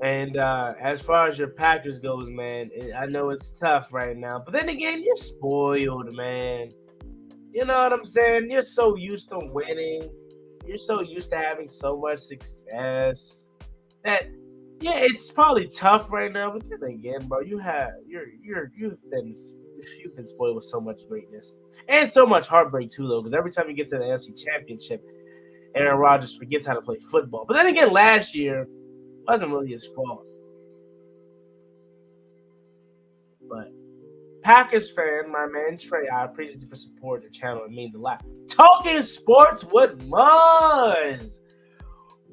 And as far as your Packers goes, man, I know it's tough right now. But then again, you're spoiled, man. You know what I'm saying? You're so used to winning. You're so used to having so much success that, yeah, it's probably tough right now. But then again, bro, you've been spoiled with so much greatness and so much heartbreak too, though. Because every time you get to the NFC Championship, Aaron Rodgers forgets how to play football. But then again, last year wasn't really his fault. But Packers fan, my man Trey, I appreciate you for supporting the channel. It means a lot. Talking sports with Muzz.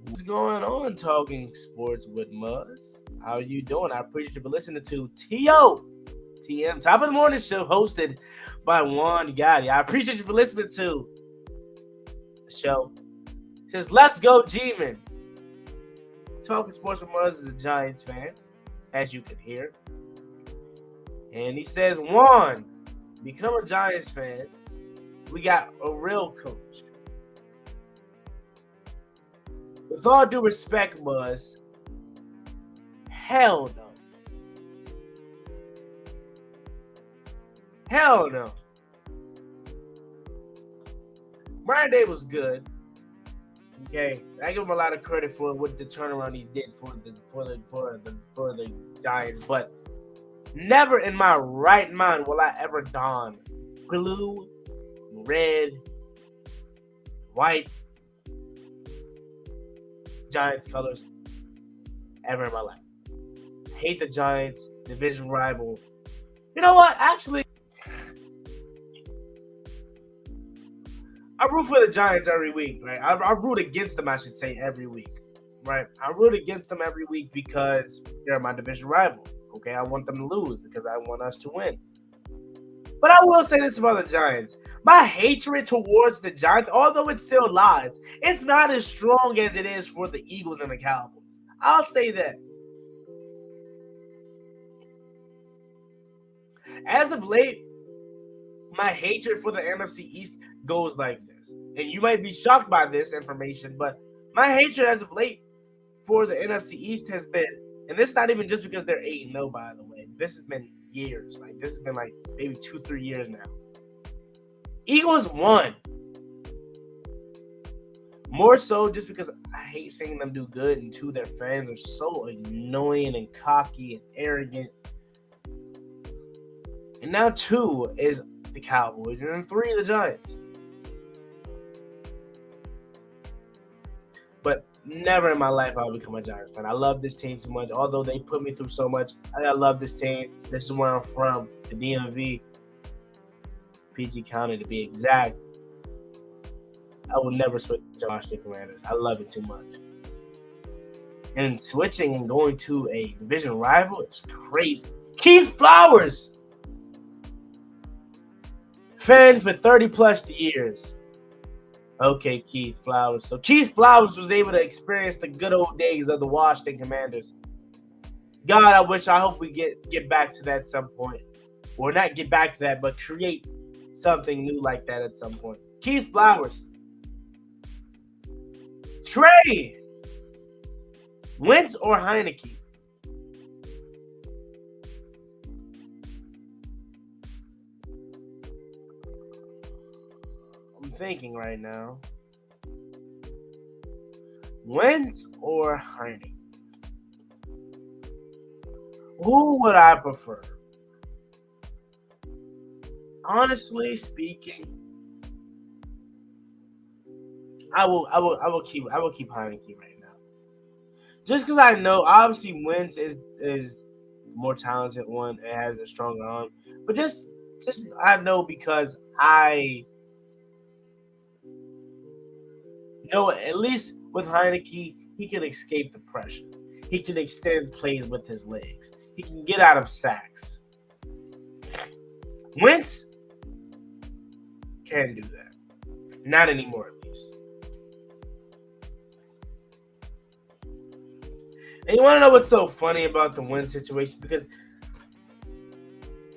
What's going on, Talking Sports with Muzz? How are you doing? I appreciate you for listening to TOTM, Top of the Morning Show, hosted by Juan Gotti. I appreciate you for listening to the show. It says, let's go, G-Man. Talking Sports with Muzz is a Giants fan, as you can hear. And he says, Juan, become a Giants fan. We got a real coach. With all due respect, Muzz, Hell no. Hell no. Brian Day was good. Okay, I give him a lot of credit for what the turnaround he did for the Giants, but never in my right mind will I ever don blue, red, white Giants colors ever in my life. Hate the Giants, division rival. You know what? Actually, I root for the Giants every week, right? I root against them, I should say, every week, right? I root against them every week because they're my division rival. Okay, I want them to lose because I want us to win. But I will say this about the Giants. My hatred towards the Giants, although it still lies, it's not as strong as it is for the Eagles and the Cowboys. I'll say that. As of late, my hatred for the NFC East goes like this. And you might be shocked by this information, but my hatred as of late for the NFC East has been, and this is not even just because they're 8-0, by the way. This has been years. Like, this has been like maybe 2-3 years now. Eagles won. More so just because I hate seeing them do good, and two, their fans are so annoying and cocky and arrogant. And now 2 is the Cowboys, and then 3 the Giants. But never in my life I'll become a Giants fan. I love this team too much. Although they put me through so much, I love this team. This is where I'm from, the DMV, PG County to be exact. I will never switch to Washington Commanders. I love it too much. And switching and going to a division rival, it's crazy. Keith Flowers, fan for 30 plus years. Okay, Keith Flowers. So Keith Flowers was able to experience the good old days of the Washington Commanders. God, I hope we get back to that at some point. Or not get back to that, but create something new like that at some point. Keith Flowers. Trey. Wentz or Heineke? I'm thinking right now. Wentz or Heineke? Who would I prefer? Honestly speaking, I will keep Heineke right now. Just because I know obviously Wentz is more talented one and has a stronger arm. But just I know because I know at least with Heineke, he can escape the pressure. He can extend plays with his legs. He can get out of sacks. Wentz can't do that. Not anymore, at least. And you want to know what's so funny about the Wentz situation? Because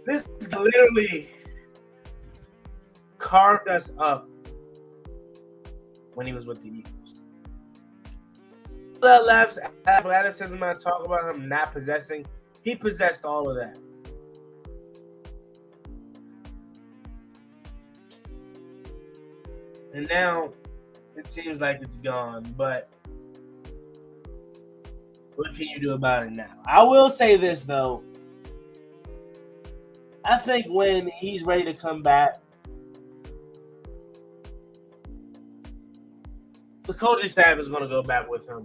this literally carved us up when he was with the Eagles. That laughs athleticism I talk about him not possessing. He possessed all of that. And now it seems like it's gone, but what can you do about it now? I will say this, though. I think when he's ready to come back, the coaching staff is going to go back with him.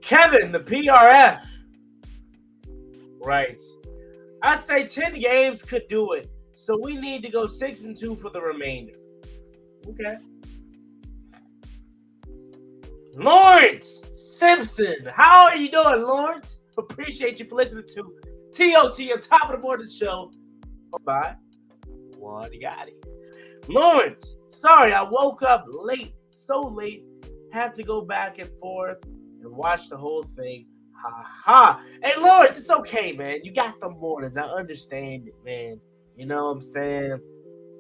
Kevin, the PRF, writes, I say 10 games could do it, so we need to go 6-2 for the remainder. Okay. Lawrence Simpson, how are you doing, Lawrence? Appreciate you for listening to TOTM, top of the morning show. Bye. What got it? Lawrence, sorry, I woke up late, so late, have to go back and forth and watch the whole thing. Ha ha. Hey, Lawrence, it's okay, man. You got the mornings. I understand it, man. You know what I'm saying?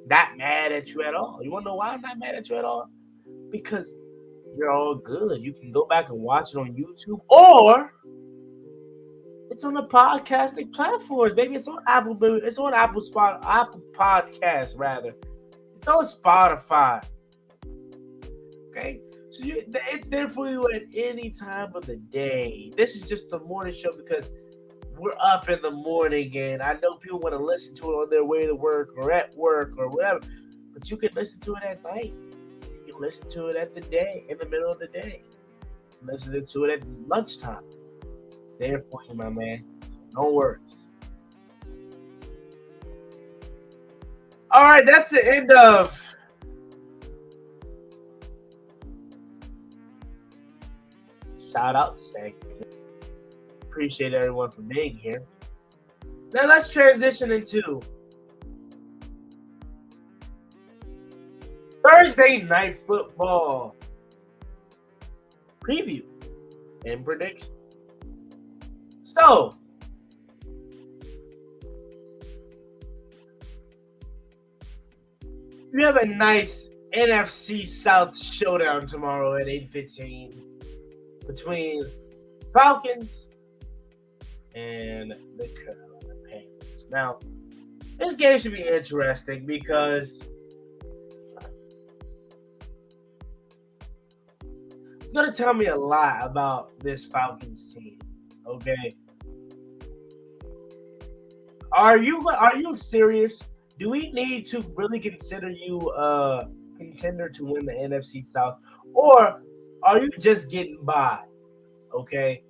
Not mad at you at all. You want to know why I'm not mad at you at all? Because you're all good. You can go back and watch it on YouTube, or it's on the podcasting platforms. Maybe it's on Apple. It's on Apple Podcasts rather. It's on Spotify. Okay, so it's there for you at any time of the day. This is just the morning show because we're up in the morning, and I know people want to listen to it on their way to work or at work or whatever. But you can listen to it at night. You can listen to it in the middle of the day. Listen to it at lunchtime. It's there for you, my man. No worries. All right, that's the end of shout out segment. Appreciate everyone for being here. Now let's transition into Thursday night football preview and prediction. So, we have a nice NFC South showdown tomorrow at 8:15 between Falcons and the Carolina Panthers. Now, this game should be interesting because it's going to tell me a lot about this Falcons team. Okay, are you serious? Do we need to really consider you a contender to win the NFC South, or are you just getting by? Okay.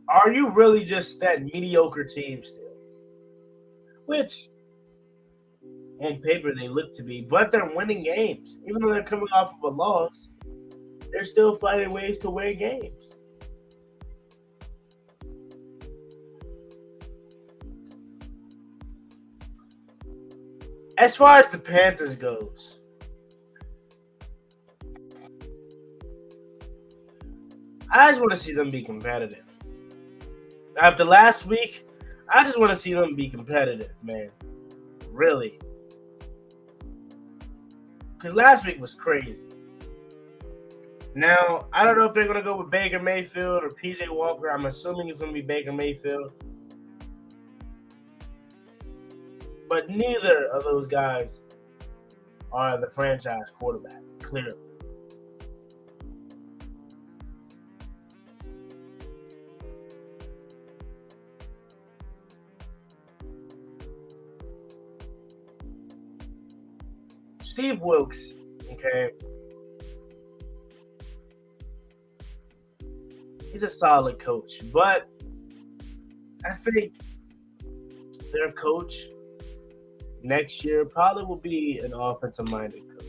Are you really just that mediocre team still? Which, on paper, they look to be, but they're winning games. Even though they're coming off of a loss, they're still finding ways to win games. As far as the Panthers goes, I just want to see them be competitive. After last week, I just want to see them be competitive, man. Really. Because last week was crazy. Now, I don't know if they're going to go with Baker Mayfield or PJ Walker. I'm assuming it's going to be Baker Mayfield. But neither of those guys are the franchise quarterback, clearly. Steve Wilkes, okay, he's a solid coach, but I think their coach next year probably will be an offensive-minded coach.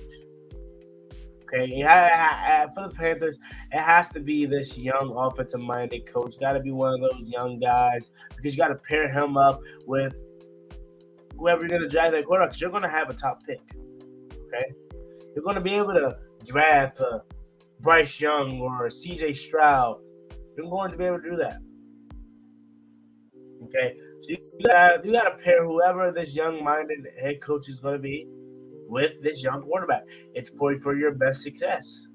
Okay, for the Panthers, it has to be this young offensive-minded coach. Got to be one of those young guys because you got to pair him up with whoever you're going to draft that quarterback. Because you're going to have a top pick. Okay, you're going to be able to draft Bryce Young or C.J. Stroud. You're going to be able to do that. Okay, so you got to pair whoever this young-minded head coach is going to be with this young quarterback. It's for your best success.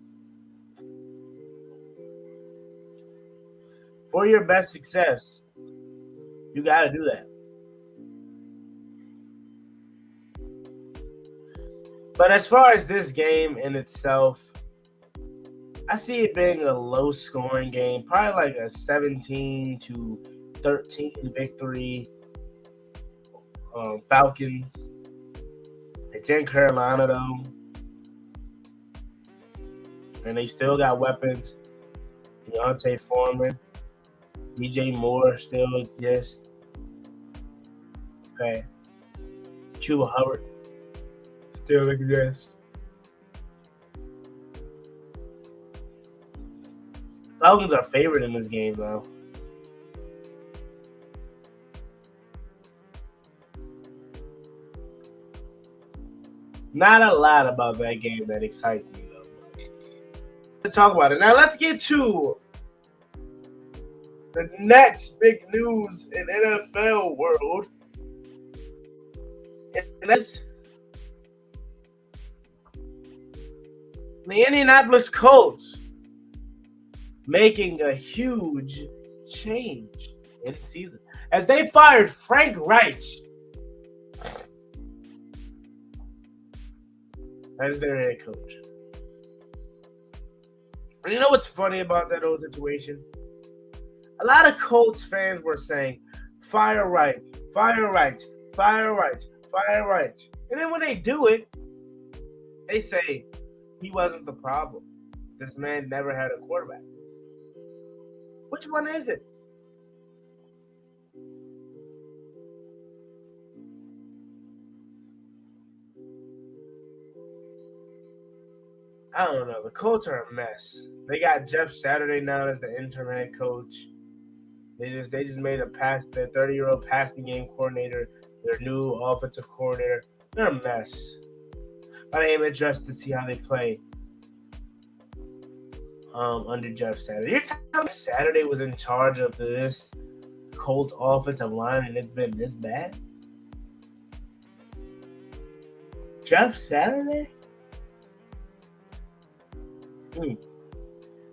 For your best success, you got to do that. But as far as this game in itself, I see it being a low-scoring game, probably like a 17-13 victory. Falcons. It's in Carolina, though. And they still got weapons. Deontay Foreman. DJ Moore still exists. Okay. Chuba Hubbard still exists. Falcons are favored in this game, though. Not a lot about that game that excites me, though. Let's talk about it. Now, let's get to the next big news in NFL world. And that's The Indianapolis Colts making a huge change in the season as they fired Frank Reich as their head coach. And you know what's funny about that whole situation? A lot of Colts fans were saying, fire Reich, fire Reich, fire Reich, fire Reich. And then when they do it, they say he wasn't the problem. This man never had a quarterback. Which one is it? I don't know. The Colts are a mess. They got Jeff Saturday now as the interim head coach. They just made a pass. Their 30-year-old passing game coordinator, their new offensive coordinator. They're a mess. But I am interested to see how they play under Jeff Saturday. You're telling me Saturday was in charge of this Colts offensive line and it's been this bad? Jeff Saturday?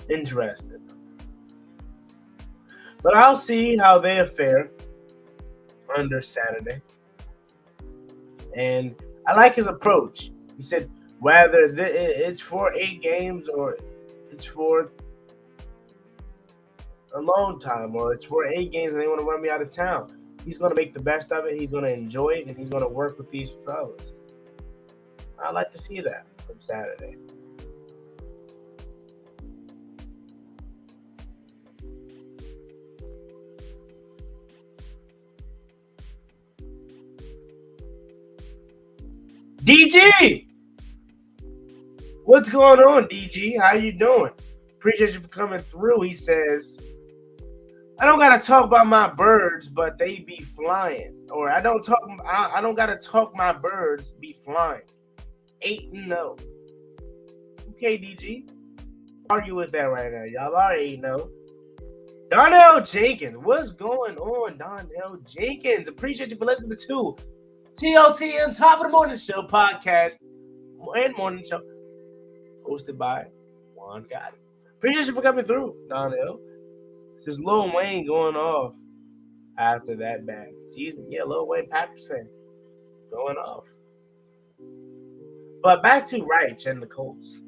Interesting. But I'll see how they fare under Saturday. And I like his approach. He said whether it's for 8 games or it's for a long time or it's for 8 games and they want to run me out of town, he's going to make the best of it. He's going to enjoy it, and he's going to work with these fellas. I like to see that from Saturday. DG! What's going on, DG? How you doing? Appreciate you for coming through. He says, I don't gotta talk about my birds, but they be flying. Or I don't gotta talk my birds be flying. 8-0. Okay, DG. Argue with that right now. Y'all are 8-0. Donnell Jenkins. What's going on, Donnell Jenkins? Appreciate you for listening to TOTM Top of the Morning Show podcast and morning show hosted by Juan Gotti. Appreciate you for coming through, Donnell. This is Lil Wayne going off after that bad season. Yeah, Lil Wayne Packers fan going off. But back to Reich and the Colts.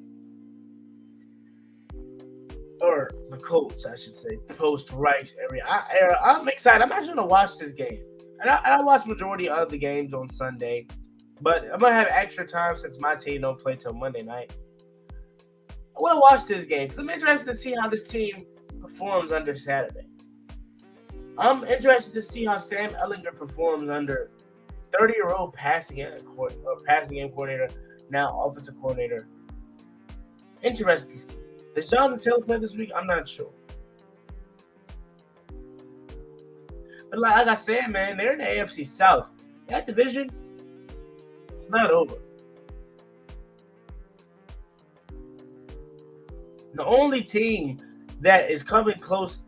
Or the Colts, I should say. Post-Reich era. I'm excited. I'm actually going to watch this game. And I watch majority of the games on Sunday. But I'm going to have extra time since my team don't play till Monday night. I want to watch this game because I'm interested to see how this team performs under Saturday. I'm interested to see how Sam Ehlinger performs under 30-year-old passing game coordinator, now offensive coordinator. Interested to see. Does Jonathan Taylor play this week? I'm not sure. But like I said, man, they're in the AFC South. That division, it's not over. The only team that is coming close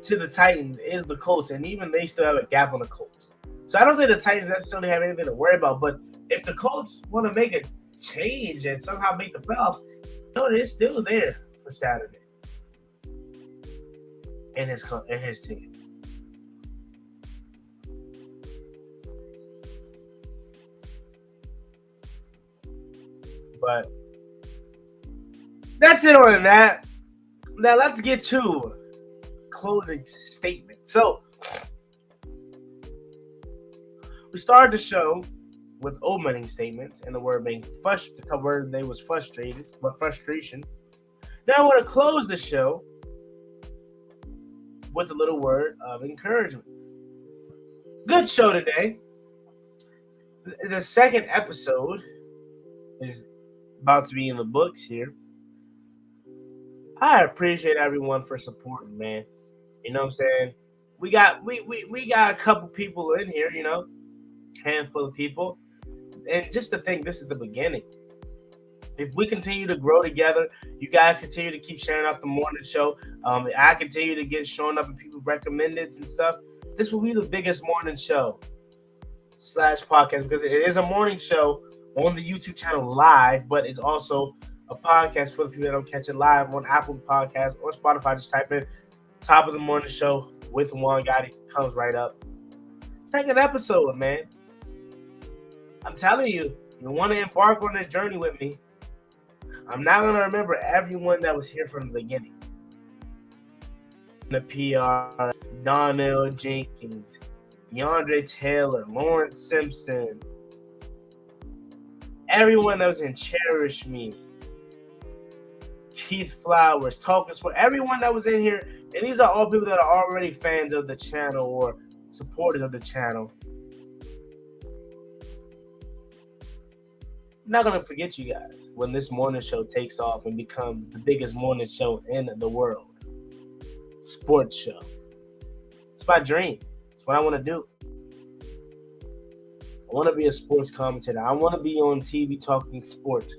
to the Titans is the Colts, and even they still have a gap on the Colts. So I don't think the Titans necessarily have anything to worry about. But if the Colts want to make a change and somehow make the playoffs, it's still there for Saturday. And his team. But that's it on that. Now let's get to closing statement. So we started the show with opening statements and the word being the word they was frustrated, but frustration. Now I want to close the show with a little word of encouragement. Good show today. The second episode is about to be in the books here. I appreciate everyone for supporting, man. You know what I'm saying? We got a couple people in here, handful of people. And just to think, this is the beginning. If we continue to grow together, you guys continue to keep sharing out the morning show. I continue to get shown up and people recommend it and stuff. This will be the biggest morning show / podcast because it is a morning show on the YouTube channel live, but it's also a podcast for the people that don't catch it live on Apple Podcasts or Spotify. Just type in Top of the Morning Show with Juan Gotti. Comes right up. Second episode, man. I'm telling you, you want to embark on this journey with me. I'm not going to remember everyone that was here from the beginning. The PR, Donnell Jenkins, DeAndre Taylor, Lawrence Simpson, everyone that was in Cherish Me, Keith Flowers, Talking Sport, everyone that was in here, and these are all people that are already fans of the channel or supporters of the channel. I'm not going to forget you guys when this morning show takes off and becomes the biggest morning show in the world. Sports show. It's my dream. It's what I want to do. I want to be a sports commentator. I want to be on TV talking sports.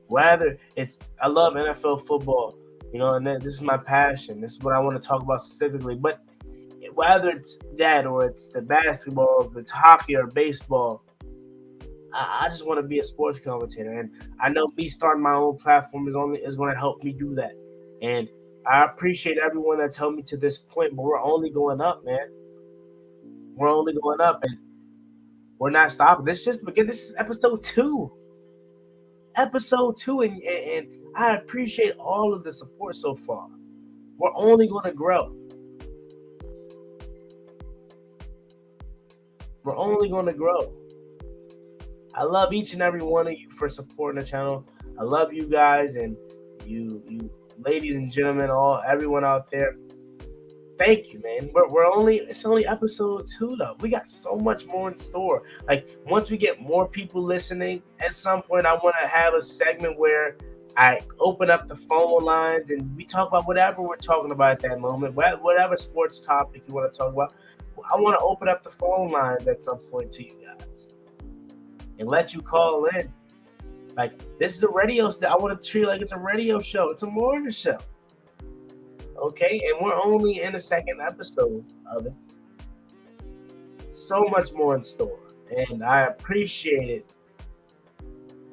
Whether it's, I love NFL football, and this is my passion. This is what I want to talk about specifically. But whether it's that or it's the basketball, if it's hockey or baseball, I just want to be a sports commentator. And I know me starting my own platform is going to help me do that. And I appreciate everyone that's helped me to this point, but we're only going up, man. We're only going up, and we're not stopping. This is episode 2. Episode 2, and I appreciate all of the support so far. We're only going to grow. We're only going to grow. I love each and every one of you for supporting the channel. I love you guys, and you ladies and gentlemen, everyone out there. Thank you, man. It's only episode 2 though. We got so much more in store. Like, once we get more people listening, at some point I want to have a segment where I open up the phone lines and we talk about whatever we're talking about at that moment, whatever sports topic you want to talk about. I want to open up the phone lines at some point to you guys and let you call in. Like, this is a radio show. I want to treat it like it's a radio show. It's a morning show. Okay, and we're only in the second episode of it. So much more in store, and I appreciate it. And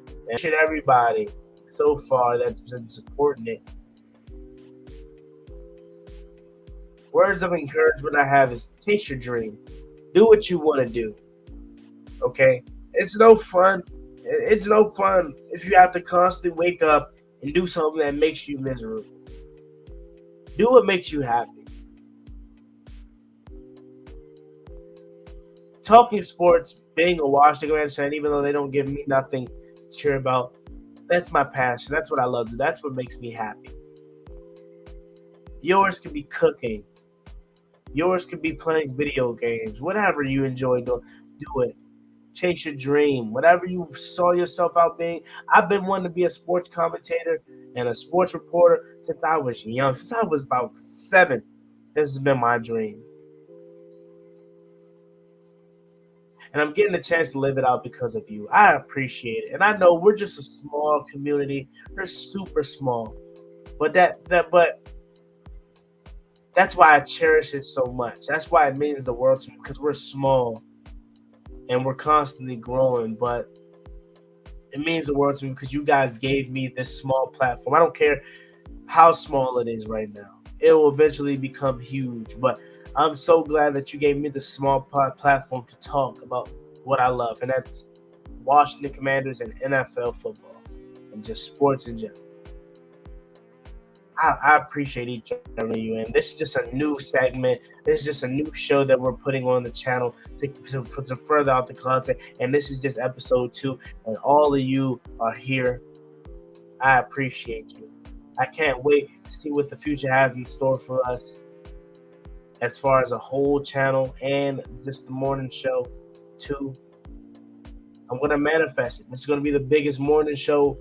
I appreciate everybody so far that's been supporting it. Words of encouragement I have is chase your dream. Do what you want to do. Okay? It's no fun. It's no fun if you have to constantly wake up and do something that makes you miserable. Do what makes you happy. Talking sports, being a Washington Commanders fan, even though they don't give me nothing to cheer about, that's my passion. That's what I love to do. That's what makes me happy. Yours could be cooking. Yours could be playing video games. Whatever you enjoy doing, do it. Chase your dream. Whatever you saw yourself out being. I've been wanting to be a sports commentator and a sports reporter since I was young. Since I was about 7. This has been my dream. And I'm getting a chance to live it out because of you. I appreciate it. And I know we're just a small community. We're super small. But that's why I cherish it so much. That's why it means the world to me, because we're small. And we're constantly growing, but it means the world to me because you guys gave me this small platform. I don't care how small it is right now. It will eventually become huge, but I'm so glad that you gave me this small platform to talk about what I love, and that's Washington Commanders and NFL football and just sports in general. I appreciate each and every one of you, and this is just a new segment. This is just a new show that we're putting on the channel to further out the content, and this is just episode 2, and all of you are here. I appreciate you. I can't wait to see what the future has in store for us as far as a whole channel and just the morning show too. I'm going to manifest it. It's going to be the biggest morning show,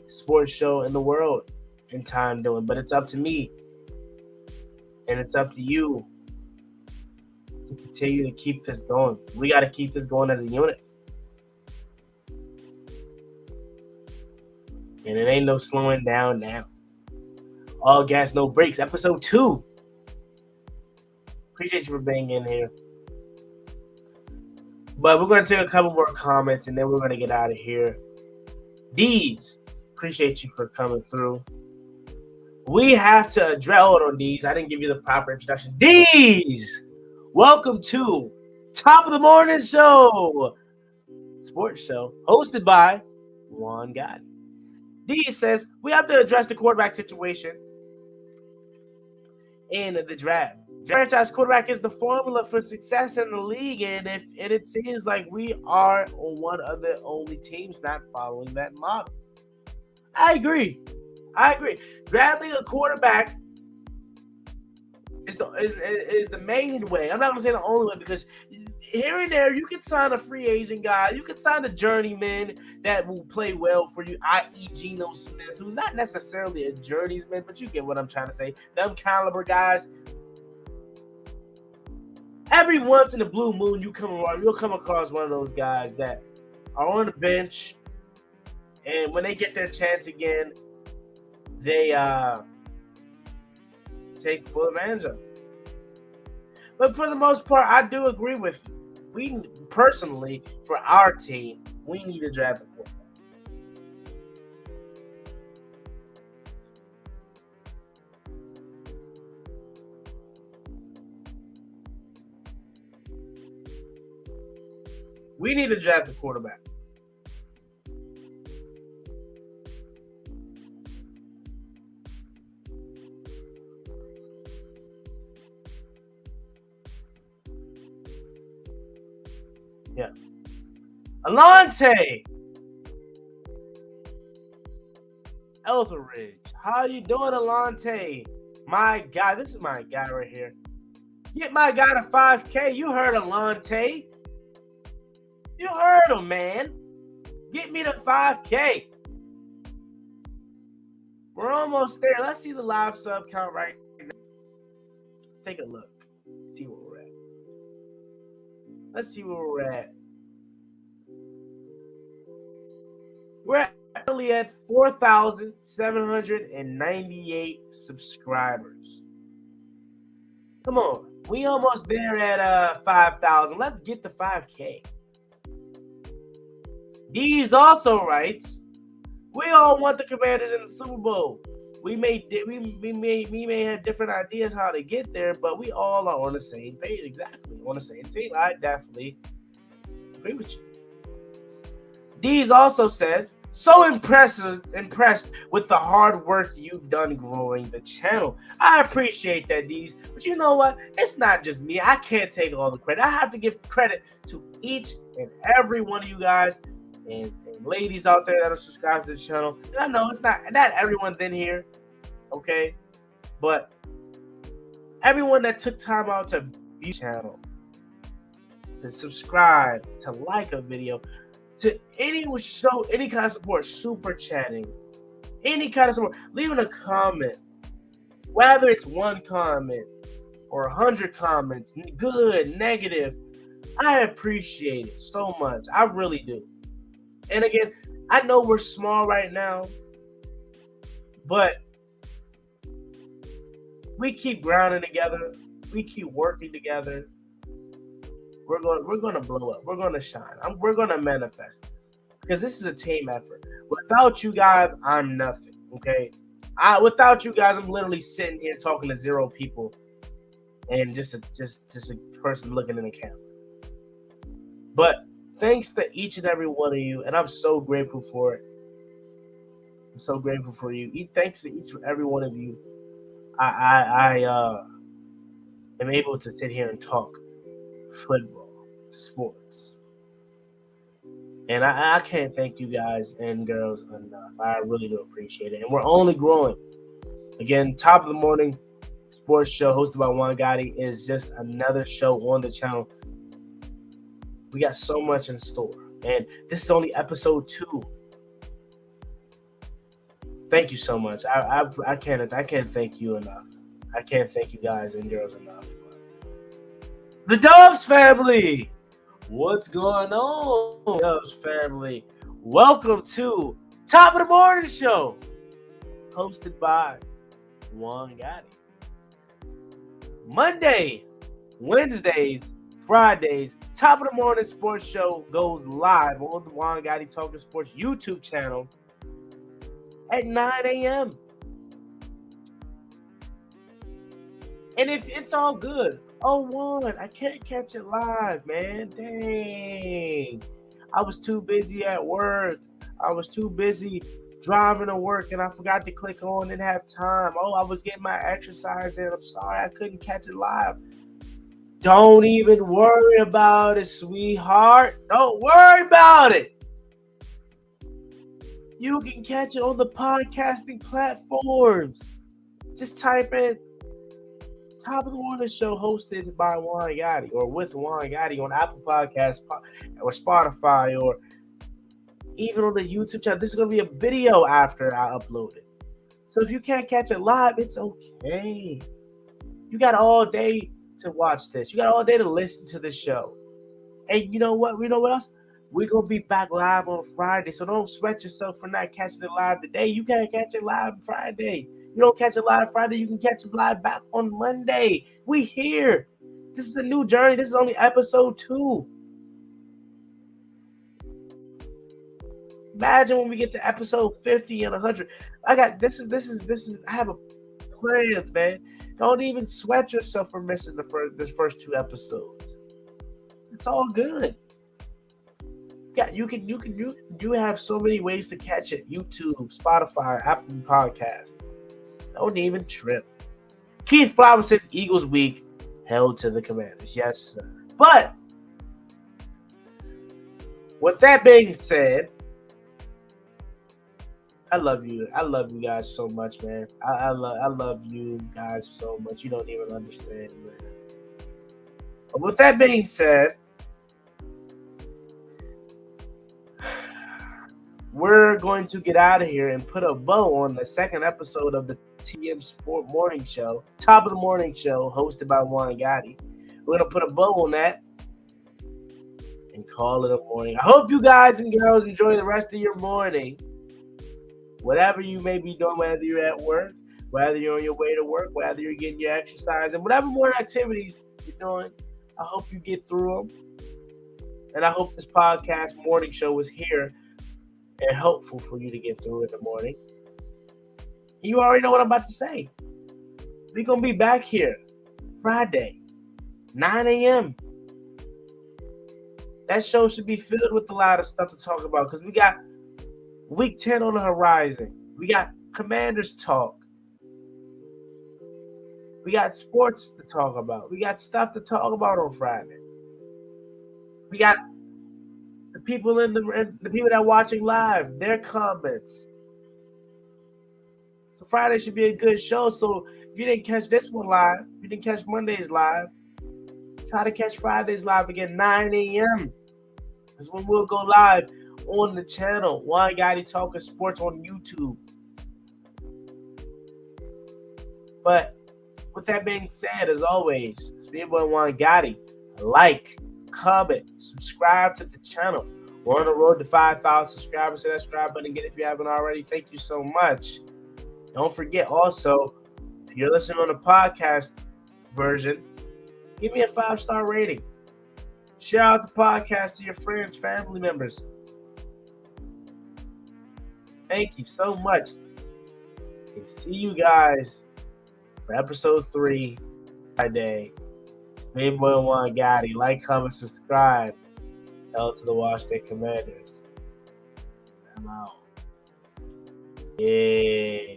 sports show in the world in time doing, but it's up to me and it's up to you to continue to keep this going. We got to keep this going as a unit, and it ain't no slowing down now. All gas, no brakes, episode 2. Appreciate you for being in here. But we're going to take a couple more comments, and then we're going to get out of here. D's, appreciate you for coming through. We have to address, hold on, D's. I didn't give you the proper introduction. D's, welcome to Top of the Morning Show, sports show, hosted by Juan Gotti. D says, we have to address the quarterback situation in the draft. Franchise quarterback is the formula for success in the league, and it seems like we are one of the only teams not following that model. I agree. Drafting a quarterback is the main way. I'm not gonna say the only way, because here and there you can sign a free agent guy, you can sign a journeyman that will play well for you, i.e. Geno Smith, who's not necessarily a journeyman, but you get what I'm trying to say. Them caliber guys. Every once in a blue moon, you'll come across one of those guys that are on the bench, and when they get their chance again, they take full advantage of it. But for the most part, I do agree with you. We personally, for our team, we need to draft a quarterback. We need to draft a quarterback. Yeah. Alante Etheridge. How you doing, Alante? My guy. This is my guy right here. Get my guy to 5K. You heard Alante. You heard him, man. Get me to 5K. We're almost there. Let's see the live sub count right now. Take a look. See where we're at. Let's see where we're at. We're actually at 4,798 subscribers. Come on. We almost there at 5,000. Let's get the 5K. Deez also writes, we all want the Commanders in the Super Bowl. We may have different ideas how to get there, but we all are on the same page. Exactly. On the same team. I definitely agree with you. Deez also says, so impressed with the hard work you've done growing the channel. I appreciate that, Deez. But you know what? It's not just me. I can't take all the credit. I have to give credit to each and every one of you guys and ladies out there that are subscribed to the channel. And I know it's not everyone's in here, okay? But everyone that took time out to view the channel, to subscribe, to like a video, to any kind of support, super chatting, any kind of support, leaving a comment, whether it's one comment or 100 comments, good, negative, I appreciate it so much. I really do. And again, I know we're small right now, but we keep grinding together. We keep working together. We're going to blow up. We're going to shine. We're going to manifest this, because this is a team effort. Without you guys, I'm nothing. Okay, without you guys, I'm literally sitting here talking to 0 people, and just a person looking in the camera. But thanks to each and every one of you, and I'm so grateful for it. I'm so grateful for you. Thanks to each and every one of you, I am able to sit here and talk football, sports. And I can't thank you guys and girls enough. I really do appreciate it. And we're only growing. Again, Top of the Morning Sports Show hosted by Juan Gotti is just another show on the channel. We got so much in store. And this is only episode 2. Thank you so much. I can't thank you enough. I can't thank you guys and girls enough. The Dubs family! What's going on, Dubs family? Welcome to Top of the Morning Show, hosted by Juan Gotti. Monday, Wednesdays, Fridays, Top of the Morning Sports Show goes live on the Juan Gotti Talking Sports YouTube channel at 9 a.m. And if it's all good, I can't catch it live, man. Dang. I was too busy at work. I was too busy driving to work, and I forgot to click on and have time. I was getting my exercise in. I'm sorry I couldn't catch it live. Don't even worry about it, sweetheart. Don't worry about it. You can catch it on the podcasting platforms. Just type in Top of the Morning Show hosted by Juan Gotti or with Juan Gotti on Apple Podcasts or Spotify or even on the YouTube channel. This is going to be a video after I upload it. So if you can't catch it live, it's okay. You got all day to watch this. You got all day to listen to the show. And you know what? You know what else? We're going to be back live on Friday. So don't sweat yourself for not catching it live today. You can't catch it live Friday. You don't catch it live Friday, you can catch it live back on Monday. We here. This is a new journey. This is only episode 2. Imagine when we get to episode 50 and 100. I have a plans, man. Don't even sweat yourself for missing the first 2 episodes. It's all good. You have so many ways to catch it. YouTube, Spotify, Apple Podcasts. Don't even trip. Keith Flowers says Eagles week held to the Commanders. Yes, sir. But with that being said, I love you. I love you guys so much, man. I love you guys so much. You don't even understand, man. But with that being said, we're going to get out of here and put a bow on the second episode of the TM Sport Morning Show, Top of the Morning Show, hosted by Juan Gotti. We're going to put a bow on that and call it a morning. I hope you guys and girls enjoy the rest of your morning. Whatever you may be doing, whether you're at work, whether you're on your way to work, whether you're getting your exercise, and whatever more activities you're doing, I hope you get through them. And I hope this podcast morning show was here and helpful for you to get through in the morning. You already know what I'm about to say. We're going to be back here Friday, 9 a.m. That show should be filled with a lot of stuff to talk about because we got Week 10 on the horizon. We got Commanders talk. We got sports to talk about. We got stuff to talk about on Friday. We got the people the people that are watching live, their comments. So Friday should be a good show. So if you didn't catch this one live, if you didn't catch Monday's live, try to catch Friday's live again, 9 a.m. That's when we'll go live on the channel, Juan Gotti Talking Sports on YouTube. But with that being said, as always, it's me, boy Juan Gotti. Like, comment, subscribe to the channel. We're on the road to 5,000 subscribers. So that subscribe button again if you haven't already. Thank you so much. Don't forget also, if you're listening on the podcast version, give me a 5-star rating. Share out the podcast to your friends, family members. Thank you so much. And see you guys for episode 3 Friday. Main boy Juan Gotti. Like, comment, subscribe. Hell to the Washington Commanders. I'm out. Yeah.